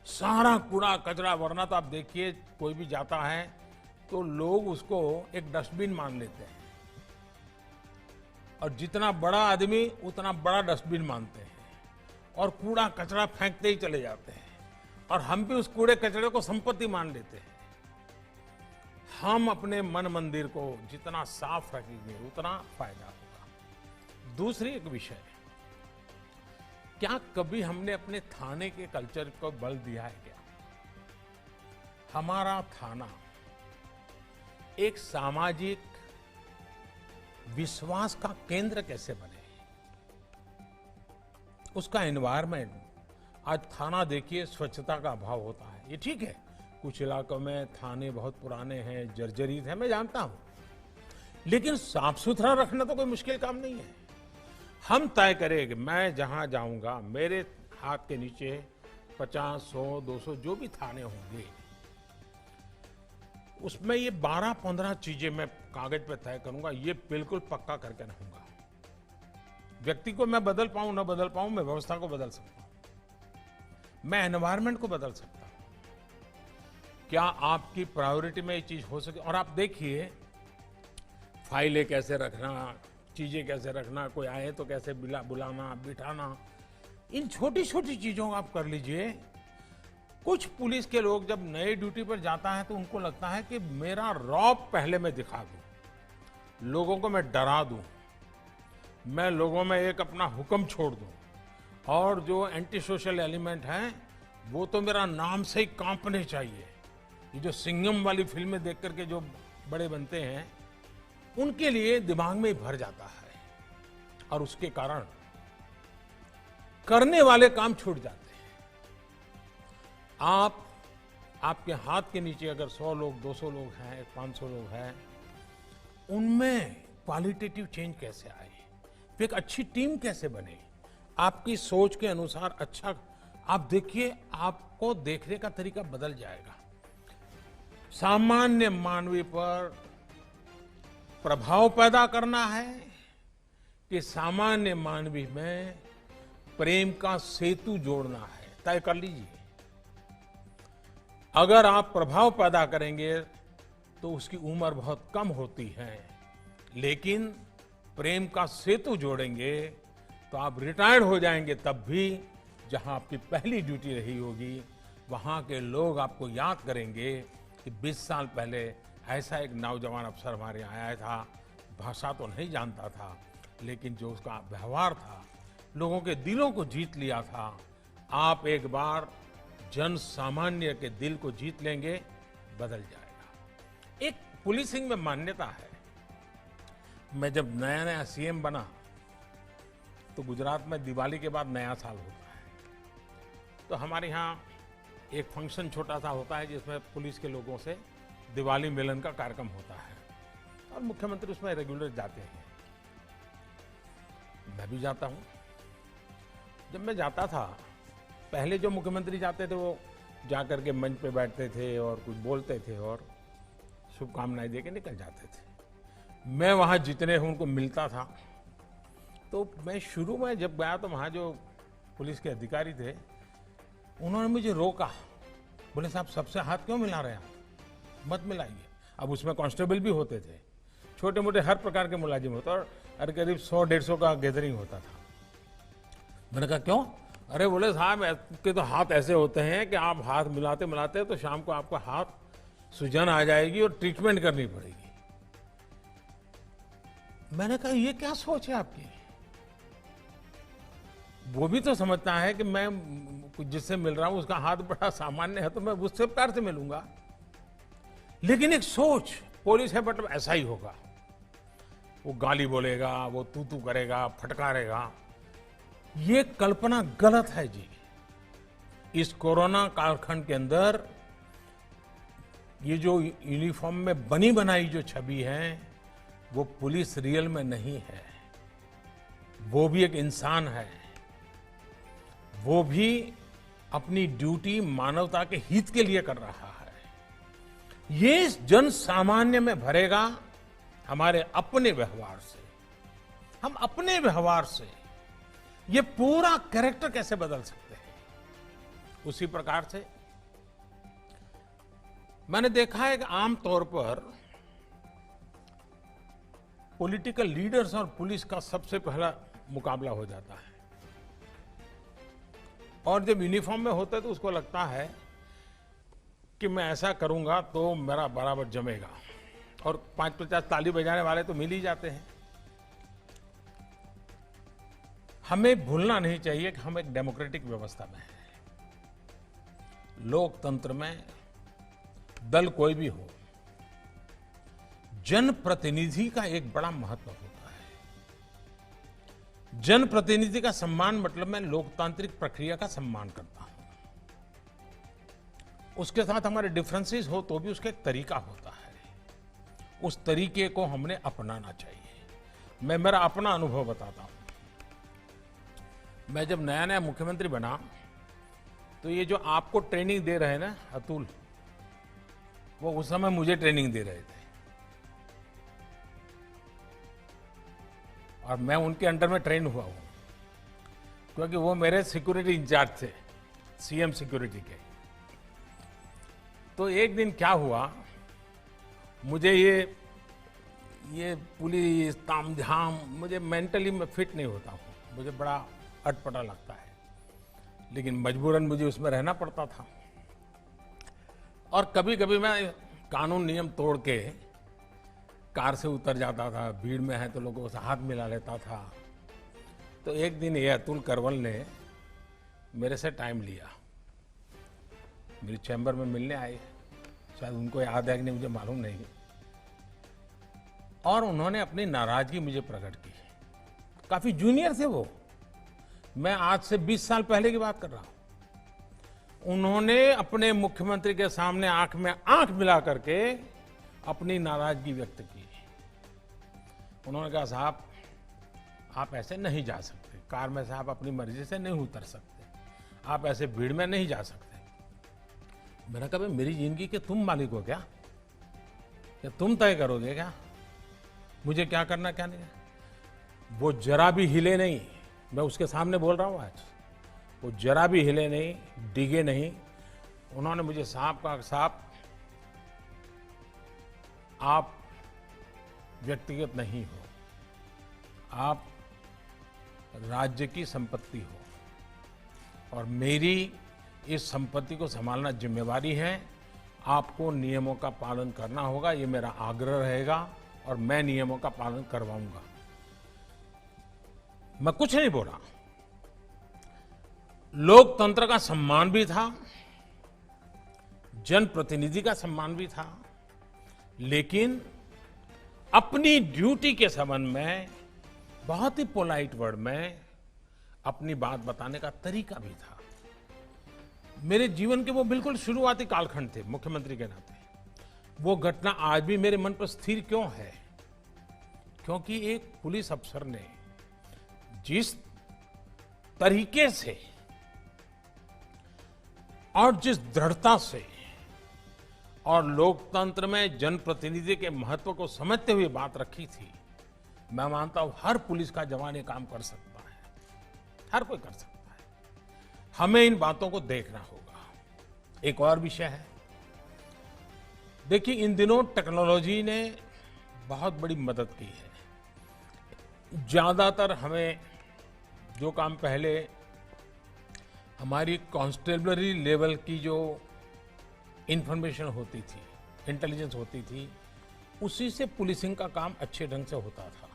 सारा कूड़ा कचरा, वरना तो आप देखिए कोई भी जाता है तो लोग उसको एक डस्टबिन मान लेते हैं, और जितना बड़ा आदमी उतना बड़ा डस्टबिन मानते हैं, और कूड़ा कचरा फेंकते ही चले जाते हैं, और हम भी उस कूड़े कचरे को संपत्ति मान लेते हैं। हम अपने मन मंदिर को जितना साफ रखेंगे उतना फायदा होगा। दूसरी एक विषय, क्या कभी हमने अपने थाने के कल्चर को बल दिया है क्या? हमारा थाना एक सामाजिक विश्वास का केंद्र कैसे बने, उसका एनवायरनमेंट। आज थाना देखिए, स्वच्छता का अभाव होता है, ये ठीक है, कुछ इलाकों में थाने बहुत पुराने हैं, जर्जरित है, मैं जानता हूं, लेकिन साफ सुथरा रखना तो कोई मुश्किल काम नहीं है। हम तय करें कि मैं जहां जाऊंगा मेरे हाथ के नीचे 50, 100, 200 जो भी थाने होंगे, उसमें ये 12-15 चीजें मैं कागज पे तय करूंगा, ये बिल्कुल पक्का करके रहूंगा। व्यक्ति को मैं बदल पाऊं ना बदल पाऊं, मैं व्यवस्था को बदल सकता हूं, मैं एनवायरनमेंट को बदल सकता हूं। क्या आपकी प्रायोरिटी में ये चीज हो सके? और आप देखिए, फाइलें कैसे रखना, चीजें कैसे रखना, कोई आए तो कैसे बुलाना, बिठाना, इन छोटी छोटी चीजों को आप कर लीजिए। कुछ पुलिस के लोग जब नए ड्यूटी पर जाता है तो उनको लगता है कि मेरा रौब पहले मैं दिखा दूं, लोगों को मैं डरा दूं, मैं लोगों में एक अपना हुक्म छोड़ दूं, और जो एंटी सोशल एलिमेंट हैं वो तो मेरा नाम से ही कांपने चाहिए। ये जो सिंघम वाली फिल्में देख करके जो बड़े बनते हैं, उनके लिए दिमाग में ही भर जाता है, और उसके कारण करने वाले काम छूट जाते हैं। आपके हाथ के नीचे अगर 100 लोग, 200 लोग हैं, 500 लोग हैं, उनमें क्वालिटेटिव चेंज कैसे आए, एक अच्छी टीम कैसे बने, आपकी सोच के अनुसार अच्छा, आप देखिए, आपको देखने का तरीका बदल जाएगा। सामान्य मानवीय पर प्रभाव पैदा करना है कि सामान्य मानवीय में प्रेम का सेतु जोड़ना है, तय कर लीजिए। अगर आप प्रभाव पैदा करेंगे तो उसकी उम्र बहुत कम होती है, लेकिन प्रेम का सेतु जोड़ेंगे तो आप रिटायर्ड हो जाएंगे तब भी जहां आपकी पहली ड्यूटी रही होगी, वहां के लोग आपको याद करेंगे कि 20 साल पहले ऐसा एक नौजवान अफसर हमारे यहाँ आया था, भाषा तो नहीं जानता था, लेकिन जो उसका व्यवहार था, लोगों के दिलों को जीत लिया था। आप एक बार जन सामान्य के दिल को जीत लेंगे, बदल जाएगा। एक पुलिसिंग में मान्यता है। मैं जब नया नया सीएम बना तो गुजरात में दिवाली के बाद नया साल होता है, तो हमारे यहाँ एक फंक्शन छोटा सा होता है जिसमें पुलिस के लोगों से दिवाली मिलन का कार्यक्रम होता है और मुख्यमंत्री उसमें रेगुलर जाते हैं। मैं भी जाता हूँ। जब मैं जाता था, पहले जो मुख्यमंत्री जाते थे वो जाकर के मंच पे बैठते थे और कुछ बोलते थे और शुभकामनाएं देके निकल जाते थे। मैं वहाँ जितने हूँ उनको मिलता था। तो मैं शुरू में जब गया तो वहाँ जो पुलिस के अधिकारी थे, उन्होंने मुझे रोका, बोले साहब सबसे हाथ क्यों मिला रहे हैं आप, मत मिलाइए। अब उसमें कांस्टेबल भी होते थे, छोटे मोटे हर प्रकार के मुलाजिम होते और करीब 100-150 का गैदरिंग होता था। मैंने कहा क्यों? अरे बोले साहब आपके तो हाथ ऐसे होते हैं कि आप हाथ मिलाते मिलाते तो शाम को आपका हाथ सूजन आ जाएगी और ट्रीटमेंट करनी पड़ेगी। मैंने कहा ये क्या सोच है आपकी? वो भी तो समझता है कि मैं जिससे मिल रहा हूं उसका हाथ बड़ा सामान्य है तो मैं उससे प्यार से मिलूंगा, लेकिन एक सोच पुलिस है मतलब ऐसा ही होगा। वो गाली बोलेगा, वो तू करेगा, फटकारेगा, ये कल्पना गलत है जी। इस कोरोना कालखंड के अंदर ये जो यूनिफॉर्म में बनी बनाई जो छवि है वो पुलिस रियल में नहीं है। वो भी एक इंसान है, वो भी अपनी ड्यूटी मानवता के हित के लिए कर रहा है। ये जन सामान्य में भरेगा हमारे अपने व्यवहार से। हम अपने व्यवहार से ये पूरा कैरेक्टर कैसे बदल सकते हैं? उसी प्रकार से मैंने देखा है कि आमतौर पर पॉलिटिकल लीडर्स और पुलिस का सबसे पहला मुकाबला हो जाता है और जब यूनिफॉर्म में होता है तो उसको लगता है कि मैं ऐसा करूंगा तो मेरा बराबर जमेगा और 5-50 ताली बजाने वाले तो मिल ही जाते हैं। हमें भूलना नहीं चाहिए कि हम एक डेमोक्रेटिक व्यवस्था में हैं। लोकतंत्र में दल कोई भी हो, जनप्रतिनिधि का एक बड़ा महत्व होता है। जनप्रतिनिधि का सम्मान मतलब मैं लोकतांत्रिक प्रक्रिया का सम्मान करता हूं। उसके साथ हमारे डिफरेंसेस हो तो भी उसका एक तरीका होता है, उस तरीके को हमने अपनाना चाहिए। मैं मेरा अपना अनुभव बताता हूं। मैं जब नया नया मुख्यमंत्री बना तो ये जो आपको ट्रेनिंग दे रहे हैं ना अतुल, वो उस समय मुझे ट्रेनिंग दे रहे थे और मैं उनके अंडर में ट्रेन हुआ हूं क्योंकि वो मेरे सिक्योरिटी इंचार्ज थे, सीएम सिक्योरिटी के। तो एक दिन क्या हुआ, मुझे ये पुलिस तामझाम, मुझे मेंटली मैं फिट नहीं होता हूँ, मुझे बड़ा अटपटा लगता है, लेकिन मजबूरन मुझे उसमें रहना पड़ता था। और कभी कभी मैं कानून नियम तोड़ के कार से उतर जाता था, भीड़ में है तो लोगों से हाथ मिला लेता था। तो एक दिन ये अतुल करवल ने मेरे से टाइम लिया, मेरे चैम्बर में मिलने आए, शायद उनको याद है कि नहीं मुझे मालूम नहीं, और उन्होंने अपनी नाराजगी मुझे प्रकट की। काफी जूनियर थे वो, मैं आज से 20 साल पहले की बात कर रहा हूं। उन्होंने अपने मुख्यमंत्री के सामने आंख में आंख मिला करके अपनी नाराजगी व्यक्त की। उन्होंने कहा साहब आप ऐसे नहीं जा सकते, कार में से आप अपनी मर्जी से नहीं उतर सकते, आप ऐसे भीड़ में नहीं जा सकते। मैंने कहा मेरी जिंदगी के तुम मालिक हो क्या तुम तय करोगे क्या मुझे क्या करना क्या नहीं? वो जरा भी हिले नहीं, मैं उसके सामने बोल रहा हूं आज, वो जरा भी हिले नहीं, डिगे नहीं। उन्होंने मुझे साहब कहा, साहब आप व्यक्तिगत नहीं हो, आप राज्य की संपत्ति हो और मेरी इस संपत्ति को संभालना जिम्मेवारी है। आपको नियमों का पालन करना होगा, ये मेरा आग्रह रहेगा और मैं नियमों का पालन करवाऊंगा। मैं कुछ नहीं बोला। लोकतंत्र का सम्मान भी था, जनप्रतिनिधि का सम्मान भी था, लेकिन अपनी ड्यूटी के संबंध में बहुत ही पोलाइट वर्ड में अपनी बात बताने का तरीका भी था। मेरे जीवन के वो बिल्कुल शुरुआती कालखंड थे मुख्यमंत्री के नाते। वो घटना आज भी मेरे मन पर स्थिर क्यों है? क्योंकि एक पुलिस अफसर ने जिस तरीके से और जिस दृढ़ता से और लोकतंत्र में जनप्रतिनिधि के महत्व को समझते हुए बात रखी थी, मैं मानता हूं हर पुलिस का जवान ये काम कर सकता है, हर कोई कर सकता है। हमें इन बातों को देखना होगा। एक और विषय है, देखिए इन दिनों टेक्नोलॉजी ने बहुत बड़ी मदद की है। ज्यादातर हमें जो काम पहले हमारी कांस्टेबलरी लेवल की जो इंफॉर्मेशन होती थी, इंटेलिजेंस होती थी, उसी से पुलिसिंग का काम अच्छे ढंग से होता था।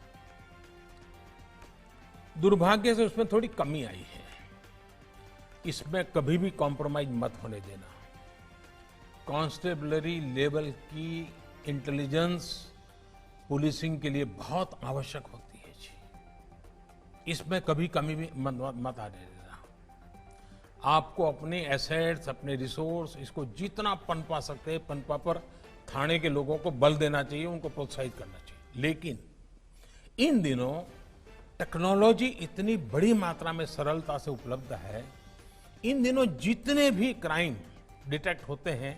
दुर्भाग्य से उसमें थोड़ी कमी आई है। इसमें कभी भी कॉम्प्रोमाइज मत होने देना। कांस्टेबलरी लेवल की इंटेलिजेंस पुलिसिंग के लिए बहुत आवश्यक होती है जी। इसमें कभी कमी भी मत आने देना। आपको अपने एसेट्स, अपने रिसोर्स, इसको जितना पनपा सकते हैं पनपा पर थाने के लोगों को बल देना चाहिए, उनको प्रोत्साहित करना चाहिए। लेकिन इन दिनों टेक्नोलॉजी इतनी बड़ी मात्रा में सरलता से उपलब्ध है, इन दिनों जितने भी क्राइम डिटेक्ट होते हैं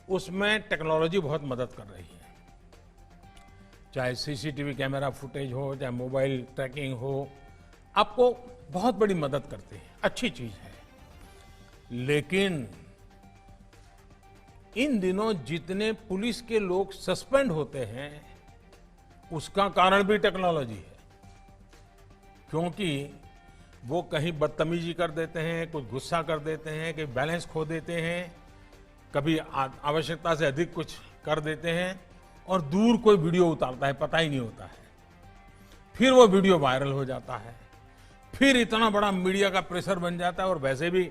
उसमें टेक्नोलॉजी बहुत मदद कर रही है। चाहे सीसीटीवी कैमरा फुटेज हो, चाहे मोबाइल ट्रैकिंग हो, आपको बहुत बड़ी मदद करते हैं, अच्छी चीज है। लेकिन इन दिनों जितने पुलिस के लोग सस्पेंड होते हैं उसका कारण भी टेक्नोलॉजी है, क्योंकि वो कहीं बदतमीजी कर देते हैं, कुछ गुस्सा कर देते हैं, कहीं बैलेंस खो देते हैं, कभी आवश्यकता से अधिक कुछ कर देते हैं और दूर कोई वीडियो उतारता है, पता ही नहीं होता है। फिर वो वीडियो वायरल हो जाता है, फिर इतना बड़ा मीडिया का प्रेशर बन जाता है और वैसे भी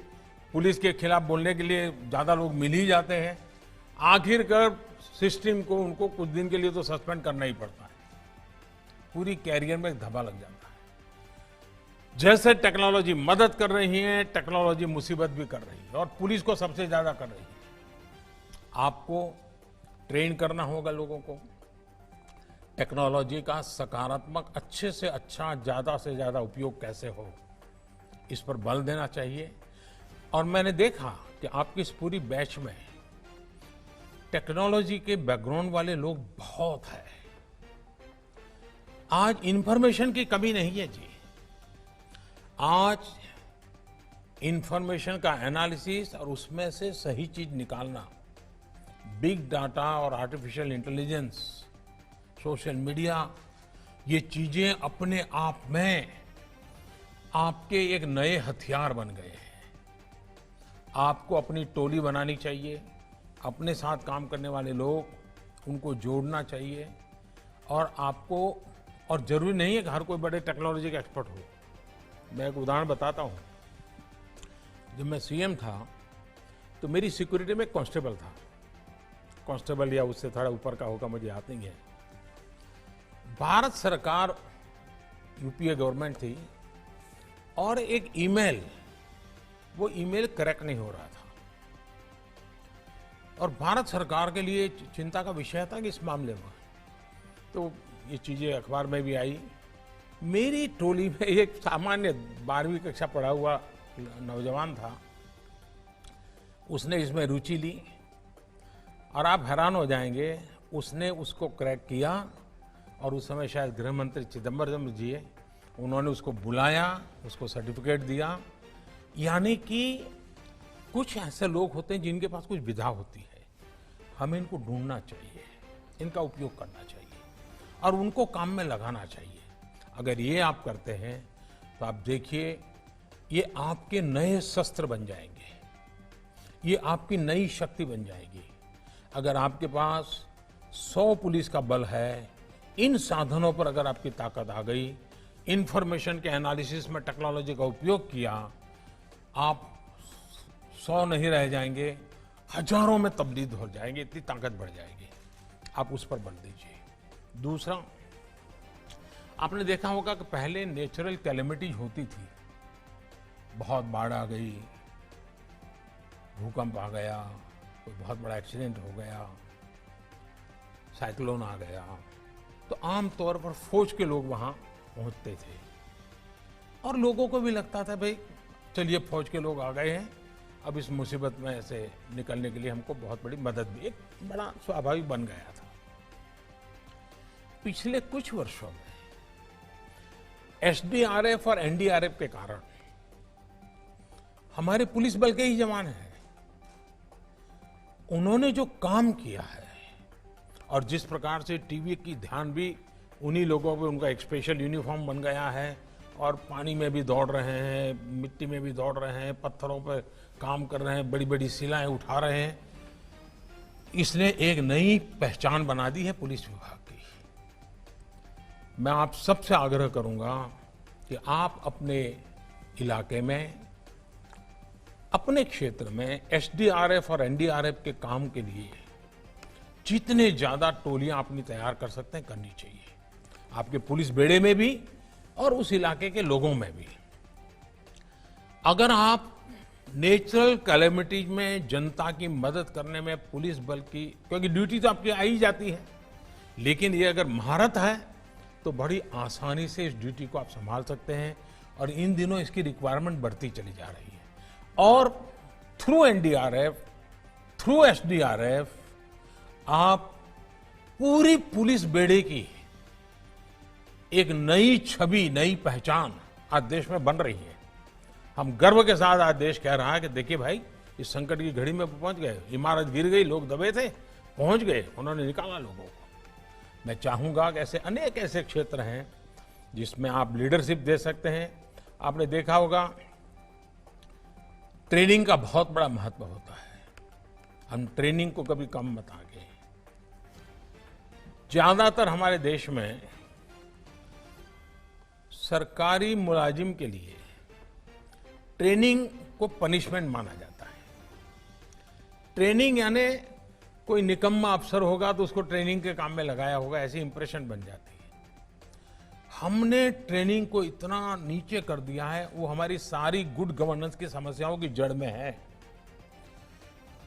पुलिस के खिलाफ बोलने के लिए ज्यादा लोग मिल ही जाते हैं। आखिरकार सिस्टम को उनको कुछ दिन के लिए तो सस्पेंड करना ही पड़ता है, पूरी कैरियर में धब्बा लग जाता है। जैसे टेक्नोलॉजी मदद कर रही है, टेक्नोलॉजी मुसीबत भी कर रही है और पुलिस को सबसे ज्यादा कर रही है। आपको ट्रेन करना होगा लोगों को, टेक्नोलॉजी का सकारात्मक अच्छे से अच्छा, ज्यादा से ज्यादा उपयोग कैसे हो, इस पर बल देना चाहिए। और मैंने देखा कि आपकी इस पूरी बैच में टेक्नोलॉजी के बैकग्राउंड वाले लोग बहुत हैं। आज इंफॉर्मेशन की कमी नहीं है जी। आज इंफॉर्मेशन का एनालिसिस और उसमें से सही चीज निकालना, बिग डाटा और आर्टिफिशियल इंटेलिजेंस, सोशल मीडिया, ये चीजें अपने आप में आपके एक नए हथियार बन गए हैं। आपको अपनी टोली बनानी चाहिए, अपने साथ काम करने वाले लोग, उनको जोड़ना चाहिए और आपको, और जरूरी नहीं है कि हर कोई बड़े टेक्नोलॉजी का एक्सपर्ट हो। मैं एक उदाहरण बताता हूं। जब मैं सीएम था तो मेरी सिक्योरिटी में कांस्टेबल था, कांस्टेबल या उससे थोड़ा ऊपर का होगा, मुझे याद नहीं है। भारत सरकार, यूपीए गवर्नमेंट थी और एक ईमेल, वो ईमेल करेक्ट नहीं हो रहा था और भारत सरकार के लिए चिंता का विषय था कि इस मामले में, तो ये चीजें अखबार में भी आई। मेरी टोली में एक सामान्य 12वीं कक्षा पढ़ा हुआ नौजवान था, उसने इसमें रुचि ली और आप हैरान हो जाएंगे, उसने उसको क्रैक किया और उस समय शायद गृह मंत्री चिदम्बरम जी, उन्होंने उसको बुलाया, उसको सर्टिफिकेट दिया। यानी कि कुछ ऐसे लोग होते हैं जिनके पास कुछ विधा होती है, हमें इनको ढूंढना चाहिए, इनका उपयोग करना चाहिए और उनको काम में लगाना चाहिए। अगर ये आप करते हैं तो आप देखिए ये आपके नए शस्त्र बन जाएंगे, ये आपकी नई शक्ति बन जाएगी। अगर आपके पास 100 पुलिस का बल है, इन साधनों पर अगर आपकी ताकत आ गई, इंफॉर्मेशन के एनालिसिस में टेक्नोलॉजी का उपयोग किया, आप 100 नहीं रह जाएंगे, हजारों में तब्दील हो जाएंगे, इतनी ताकत बढ़ जाएगी। आप उस पर बल दीजिए। दूसरा, आपने देखा होगा कि पहले नेचुरल कैलेमिटीज होती थी, बहुत बाढ़ आ गई, भूकंप आ गया, कोई बहुत बड़ा एक्सीडेंट हो गया, साइक्लोन आ गया, तो आमतौर पर फौज के लोग वहां पहुंचते थे और लोगों को भी लगता था भाई चलिए फौज के लोग आ गए हैं, अब इस मुसीबत में से निकलने के लिए हमको बहुत बड़ी मदद भी, एक बड़ा स्वाभाविक बन गया था। पिछले कुछ वर्षों में एसडीआरएफ और एनडीआरएफ के कारण हमारे पुलिस बल के ही जवान हैं, उन्होंने जो काम किया है और जिस प्रकार से टीवी की ध्यान भी उन्हीं लोगों पे, उनका एक स्पेशल यूनिफॉर्म बन गया है और पानी में भी दौड़ रहे हैं, मिट्टी में भी दौड़ रहे हैं, पत्थरों पर काम कर रहे हैं, बड़ी बड़ी शिलाएं उठा रहे हैं, इसने एक नई पहचान बना दी है पुलिस विभाग की। मैं आप सबसे आग्रह करूंगा कि आप अपने इलाके में, अपने क्षेत्र में एसडीआरएफ और एनडीआरएफ के काम के लिए जितने ज्यादा टोलियां अपनी तैयार कर सकते हैं करनी चाहिए, आपके पुलिस बेड़े में भी और उस इलाके के लोगों में भी। अगर आप नेचुरल कैलेमिटीज में जनता की मदद करने में पुलिस बल की, क्योंकि ड्यूटी तो आपकी आ ही जाती है, लेकिन ये अगर महारत है तो बड़ी आसानी से इस ड्यूटी को आप संभाल सकते हैं और इन दिनों इसकी रिक्वायरमेंट बढ़ती चली जा रही है। और थ्रू एनडीआरएफ, थ्रू एसडीआरएफ आप पूरी पुलिस बेड़े की एक नई छवि, नई पहचान आज देश में बन रही है। हम गर्व के साथ आज देश कह रहा है कि देखिए भाई, इस संकट की घड़ी में पहुंच गए, इमारत गिर गई, लोग दबे थे, पहुंच गए, उन्होंने निकाला लोगों को। मैं चाहूंगा कि ऐसे अनेक ऐसे क्षेत्र हैं जिसमें आप लीडरशिप दे सकते हैं। आपने देखा होगा ट्रेनिंग का बहुत बड़ा महत्व होता है, हम ट्रेनिंग को कभी कम मत आगे। ज्यादातर हमारे देश में सरकारी मुलाजिम के लिए ट्रेनिंग को पनिशमेंट माना जाता है। ट्रेनिंग यानी कोई निकम्मा अफसर होगा तो उसको ट्रेनिंग के काम में लगाया होगा, ऐसी इंप्रेशन बन जाती है। हमने ट्रेनिंग को इतना नीचे कर दिया है, वो हमारी सारी गुड गवर्नेंस की समस्याओं की जड़ में है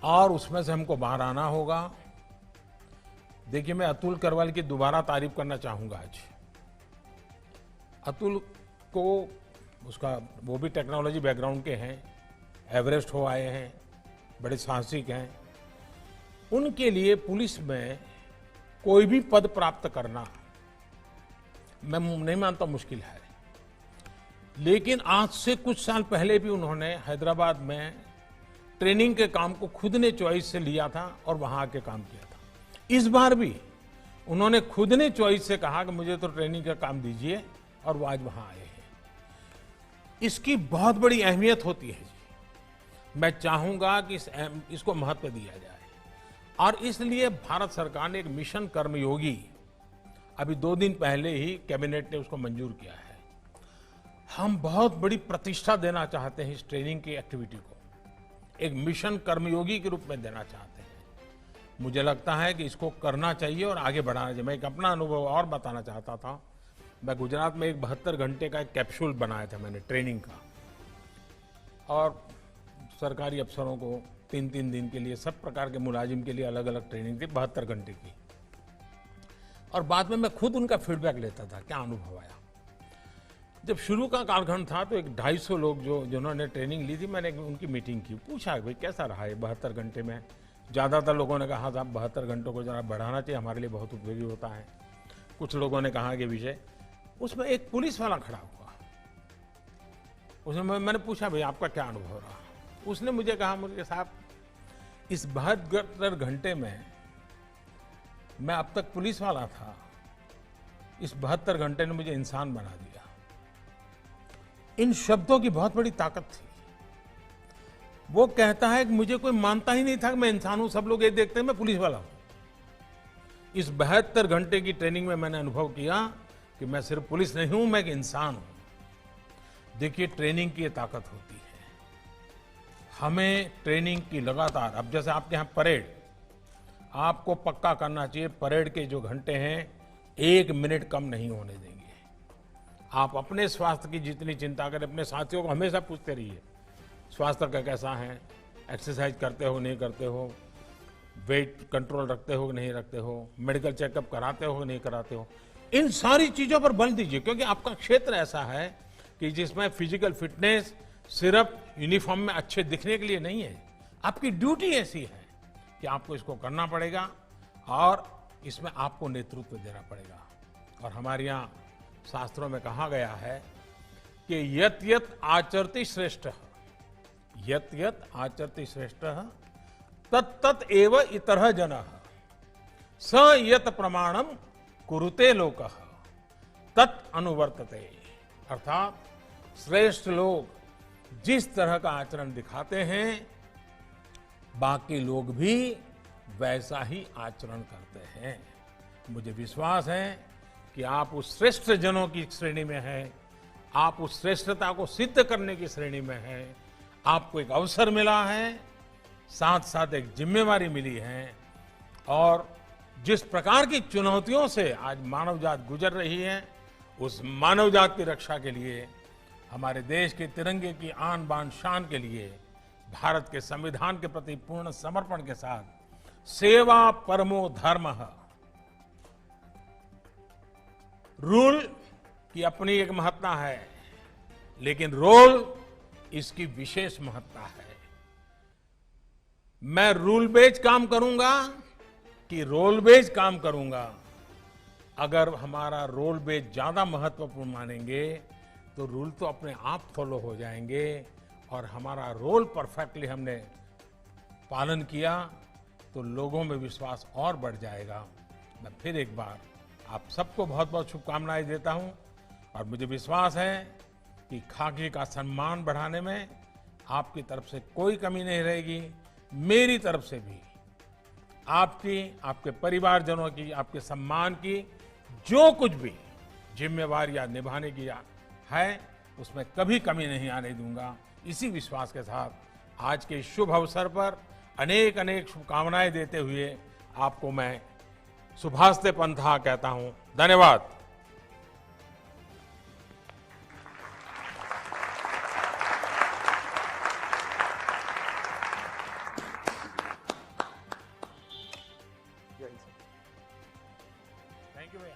और उसमें से हमको बाहर आना होगा। देखिए, मैं अतुल करवाल की दोबारा तारीफ करना चाहूंगा आज। अतुल को उसका, वो भी टेक्नोलॉजी बैकग्राउंड के हैं, एवरेस्ट हो आए हैं, बड़े साहसिक हैं। उनके लिए पुलिस में कोई भी पद प्राप्त करना मैं नहीं मानता मुश्किल है, लेकिन आज से कुछ साल पहले भी उन्होंने हैदराबाद में ट्रेनिंग के काम को खुद ने चॉइस से लिया था और वहां आके काम किया था। इस बार भी उन्होंने खुद ने चॉइस से कहा कि मुझे तो ट्रेनिंग का काम दीजिए और वो आज वहां आए हैं। इसकी बहुत बड़ी अहमियत होती है जी। मैं चाहूंगा कि इसको महत्व दिया जाए और इसलिए भारत सरकार ने एक मिशन कर्मयोगी, अभी 2 दिन पहले ही कैबिनेट ने उसको मंजूर किया है। हम बहुत बड़ी प्रतिष्ठा देना चाहते हैं इस ट्रेनिंग की एक्टिविटी को, एक मिशन कर्मयोगी के रूप में देना चाहते हैं। मुझे लगता है कि इसको करना चाहिए और आगे बढ़ाना चाहिए। मैं एक अपना अनुभव और बताना चाहता था। मैं गुजरात में एक 72 घंटे का एक कैप्सूल बनाया था मैंने ट्रेनिंग का, और सरकारी अफसरों को 3-3 दिन के लिए, सब प्रकार के मुलाजिम के लिए अलग अलग ट्रेनिंग थी 72 घंटे की। और बाद में मैं खुद उनका फीडबैक लेता था, क्या अनुभव आया। जब शुरू का कालखंड था तो एक 250 लोग जिन्होंने ट्रेनिंग ली थी, मैंने उनकी मीटिंग की, पूछा भाई कैसा रहा है 72 घंटे में। ज़्यादातर लोगों ने कहा साहब 72 घंटों को जरा बढ़ाना चाहिए, हमारे लिए बहुत उपयोगी होता है। कुछ लोगों ने कहा कि विषय, उसमें एक पुलिस वाला खड़ा हुआ, उसने, मैंने पूछा भाई आपका क्या अनुभव रहा। उसने मुझे कहा, मुझे साहब इस 72 घंटे में मैं अब तक पुलिस वाला था, इस 72 घंटे ने मुझे इंसान बना दिया। इन शब्दों की बहुत बड़ी ताकत थी। वो कहता है कि मुझे कोई मानता ही नहीं था कि मैं इंसान हूं, सब लोग ये देखते हैं मैं पुलिस वाला हूं। इस 72 घंटे की ट्रेनिंग में मैंने अनुभव किया कि मैं सिर्फ पुलिस नहीं हूं, मैं एक इंसान हूं। देखिए, ट्रेनिंग की ये ताकत होती है। हमें ट्रेनिंग की लगातार, अब जैसे आपके यहाँ परेड, आपको पक्का करना चाहिए परेड के जो घंटे हैं 1 मिनट कम नहीं होने देंगे। आप अपने स्वास्थ्य की जितनी चिंता करें, अपने साथियों को हमेशा पूछते रहिए स्वास्थ्य का कैसा है, एक्सरसाइज करते हो नहीं करते हो, वेट कंट्रोल रखते हो नहीं रखते हो, मेडिकल चेकअप कराते हो नहीं कराते हो। इन सारी चीजों पर बल दीजिए, क्योंकि आपका क्षेत्र ऐसा है कि जिसमें फिजिकल फिटनेस सिर्फ यूनिफॉर्म में अच्छे दिखने के लिए नहीं है। आपकी ड्यूटी ऐसी है कि आपको इसको करना पड़ेगा और इसमें आपको नेतृत्व देना पड़ेगा। और हमारे यहाँ शास्त्रों में कहा गया है कि यत यत आचरति श्रेष्ठ, यत यत आचरति श्रेष्ठ तत् तत् एव इतरः जनः, स यत प्रमाणम कुरुते लोकः तत् अनुवर्तते। अर्थात श्रेष्ठ लोग जिस तरह का आचरण दिखाते हैं, बाकी लोग भी वैसा ही आचरण करते हैं। मुझे विश्वास है कि आप उस श्रेष्ठ जनों की श्रेणी में हैं, आप उस श्रेष्ठता को सिद्ध करने की श्रेणी में हैं। आपको एक अवसर मिला है, साथ साथ एक जिम्मेवारी मिली है, और जिस प्रकार की चुनौतियों से आज मानव जात गुजर रही है, उस मानव जात की रक्षा के लिए, हमारे देश के तिरंगे की आन बान शान के लिए, भारत के संविधान के प्रति पूर्ण समर्पण के साथ सेवा परमो धर्मः। रूल की अपनी एक महत्ता है, लेकिन रोल इसकी विशेष महत्ता है। मैं रूल बेस्ड काम करूंगा कि रोल बेस्ड काम करूंगा, अगर हमारा रोल बेस्ड ज्यादा महत्वपूर्ण मानेंगे तो रूल तो अपने आप फॉलो हो जाएंगे, और हमारा रोल परफेक्टली हमने पालन किया तो लोगों में विश्वास और बढ़ जाएगा। मैं फिर एक बार आप सबको बहुत बहुत शुभकामनाएं देता हूं, और मुझे विश्वास है कि खाकी का सम्मान बढ़ाने में आपकी तरफ से कोई कमी नहीं रहेगी। मेरी तरफ से भी आपकी, आपके परिवारजनों की, आपके सम्मान की जो कुछ भी जिम्मेवारियां निभाने की है, उसमें कभी कमी नहीं आने दूंगा। इसी विश्वास के साथ आज के शुभ अवसर पर अनेक अनेक शुभकामनाएं देते हुए आपको मैं शुभास्ते पंथा कहता हूं। धन्यवाद। थैंक यू भैया।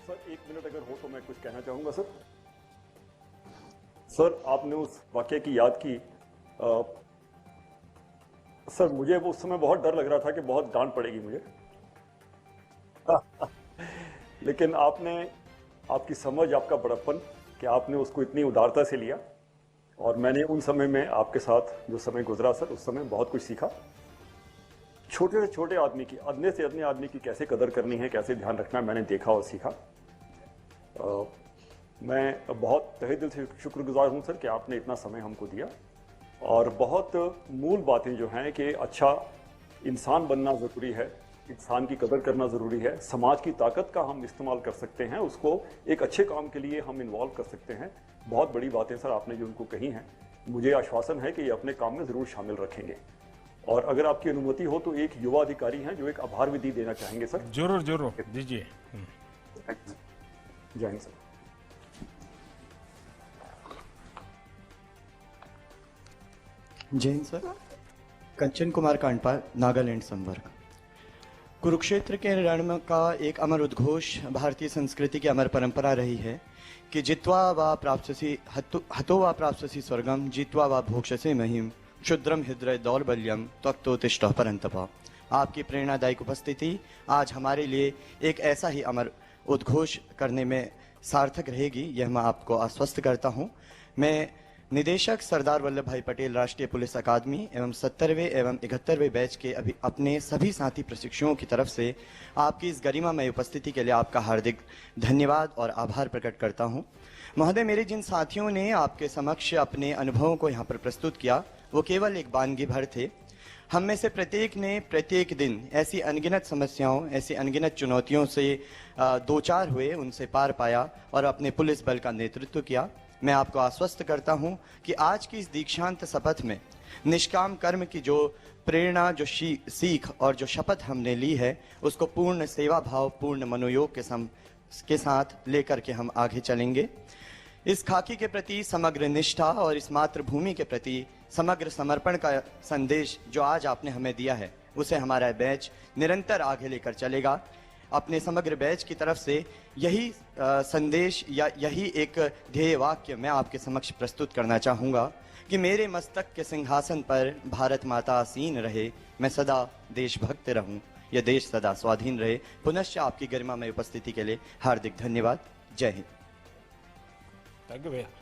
सर 1 मिनट अगर हो तो मैं कुछ कहना चाहूंगा। सर आपने उस वाकये की याद की। सर मुझे उस समय बहुत डर लग रहा था कि बहुत डांट पड़ेगी मुझे लेकिन आपने, आपकी समझ, आपका बड़प्पन, कि आपने उसको इतनी उदारता से लिया, और मैंने उन समय में आपके साथ जो समय गुजरा सर, उस समय बहुत कुछ सीखा। छोटे से छोटे आदमी की, अदने से अदने आदमी की कैसे कदर करनी है, कैसे ध्यान रखना है, मैंने देखा और सीखा। मैं बहुत तहे दिल से शुक्रगुजार हूं सर कि आपने इतना समय हमको दिया, और बहुत मूल बातें जो हैं कि अच्छा इंसान बनना ज़रूरी है, इंसान की कदर करना ज़रूरी है, समाज की ताकत का हम इस्तेमाल कर सकते हैं, उसको एक अच्छे काम के लिए हम इन्वॉल्व कर सकते हैं। बहुत बड़ी बातें सर आपने जो उनको कही हैं, मुझे आश्वासन है कि ये अपने काम में ज़रूर शामिल रखेंगे। और अगर आपकी अनुमति हो तो एक युवा अधिकारी हैं जो एक आभार विधि देना चाहेंगे सर। जरूर जरूर दीजिए। जय हिंद सर। जय हिंद सर। कंचन कुमार कांडपाल, नागालैंड संवर्ग। कुरुक्षेत्र के रण का एक अमर उद्घोष भारतीय संस्कृति की अमर परंपरा रही है कि जित्वा वा प्राप्स्यसि हतो वा प्राप्स्यसि स्वर्गम, जित्वा वा भोक्ष्यसे महिम, क्षुद्रम हृदय दौर्बल्यम त्वक्तोतिष्ठ परंतप। आपकी प्रेरणादायक उपस्थिति आज हमारे लिए एक ऐसा ही अमर उद्घोष करने में सार्थक रहेगी, यह मैं आपको आश्वस्त करता हूँ। मैं निदेशक सरदार वल्लभ भाई पटेल राष्ट्रीय पुलिस अकादमी एवं 70वें एवं 71वें बैच के अभी अपने सभी साथी प्रशिक्षुओं की तरफ से आपकी इस गरिमामय उपस्थिति के लिए आपका हार्दिक धन्यवाद और आभार प्रकट करता हूं। महोदय, मेरे जिन साथियों ने आपके समक्ष अपने अनुभवों को यहाँ पर प्रस्तुत किया वो केवल एक बानगी भर थे। हम में से प्रत्येक ने प्रत्येक दिन ऐसी अनगिनत समस्याओं, ऐसी अनगिनत चुनौतियों से दो चार हुए, उनसे पार पाया और अपने पुलिस बल का नेतृत्व किया। मैं आपको आश्वस्त करता हूं कि आज की इस दीक्षांत शपथ में निष्काम कर्म की जो प्रेरणा, जो सीख और जो शपथ हमने ली है, उसको पूर्ण सेवा भाव, पूर्ण मनोयोग के साथ लेकर के हम आगे चलेंगे। इस खाकी के प्रति समग्र निष्ठा और इस मातृभूमि के प्रति समग्र समर्पण का संदेश जो आज आपने हमें दिया है, उसे हमारा बैच निरंतर आगे लेकर चलेगा। अपने समग्र बैच की तरफ से यही संदेश या यही एक ध्येय वाक्य मैं आपके समक्ष प्रस्तुत करना चाहूँगा कि मेरे मस्तक के सिंहासन पर भारत माता आसीन रहे, मैं सदा देशभक्त रहूं, यह देश सदा स्वाधीन रहे। पुनश्च आपकी गरिमा में उपस्थिति के लिए हार्दिक धन्यवाद। जय हिंद। थैंक यू भैया।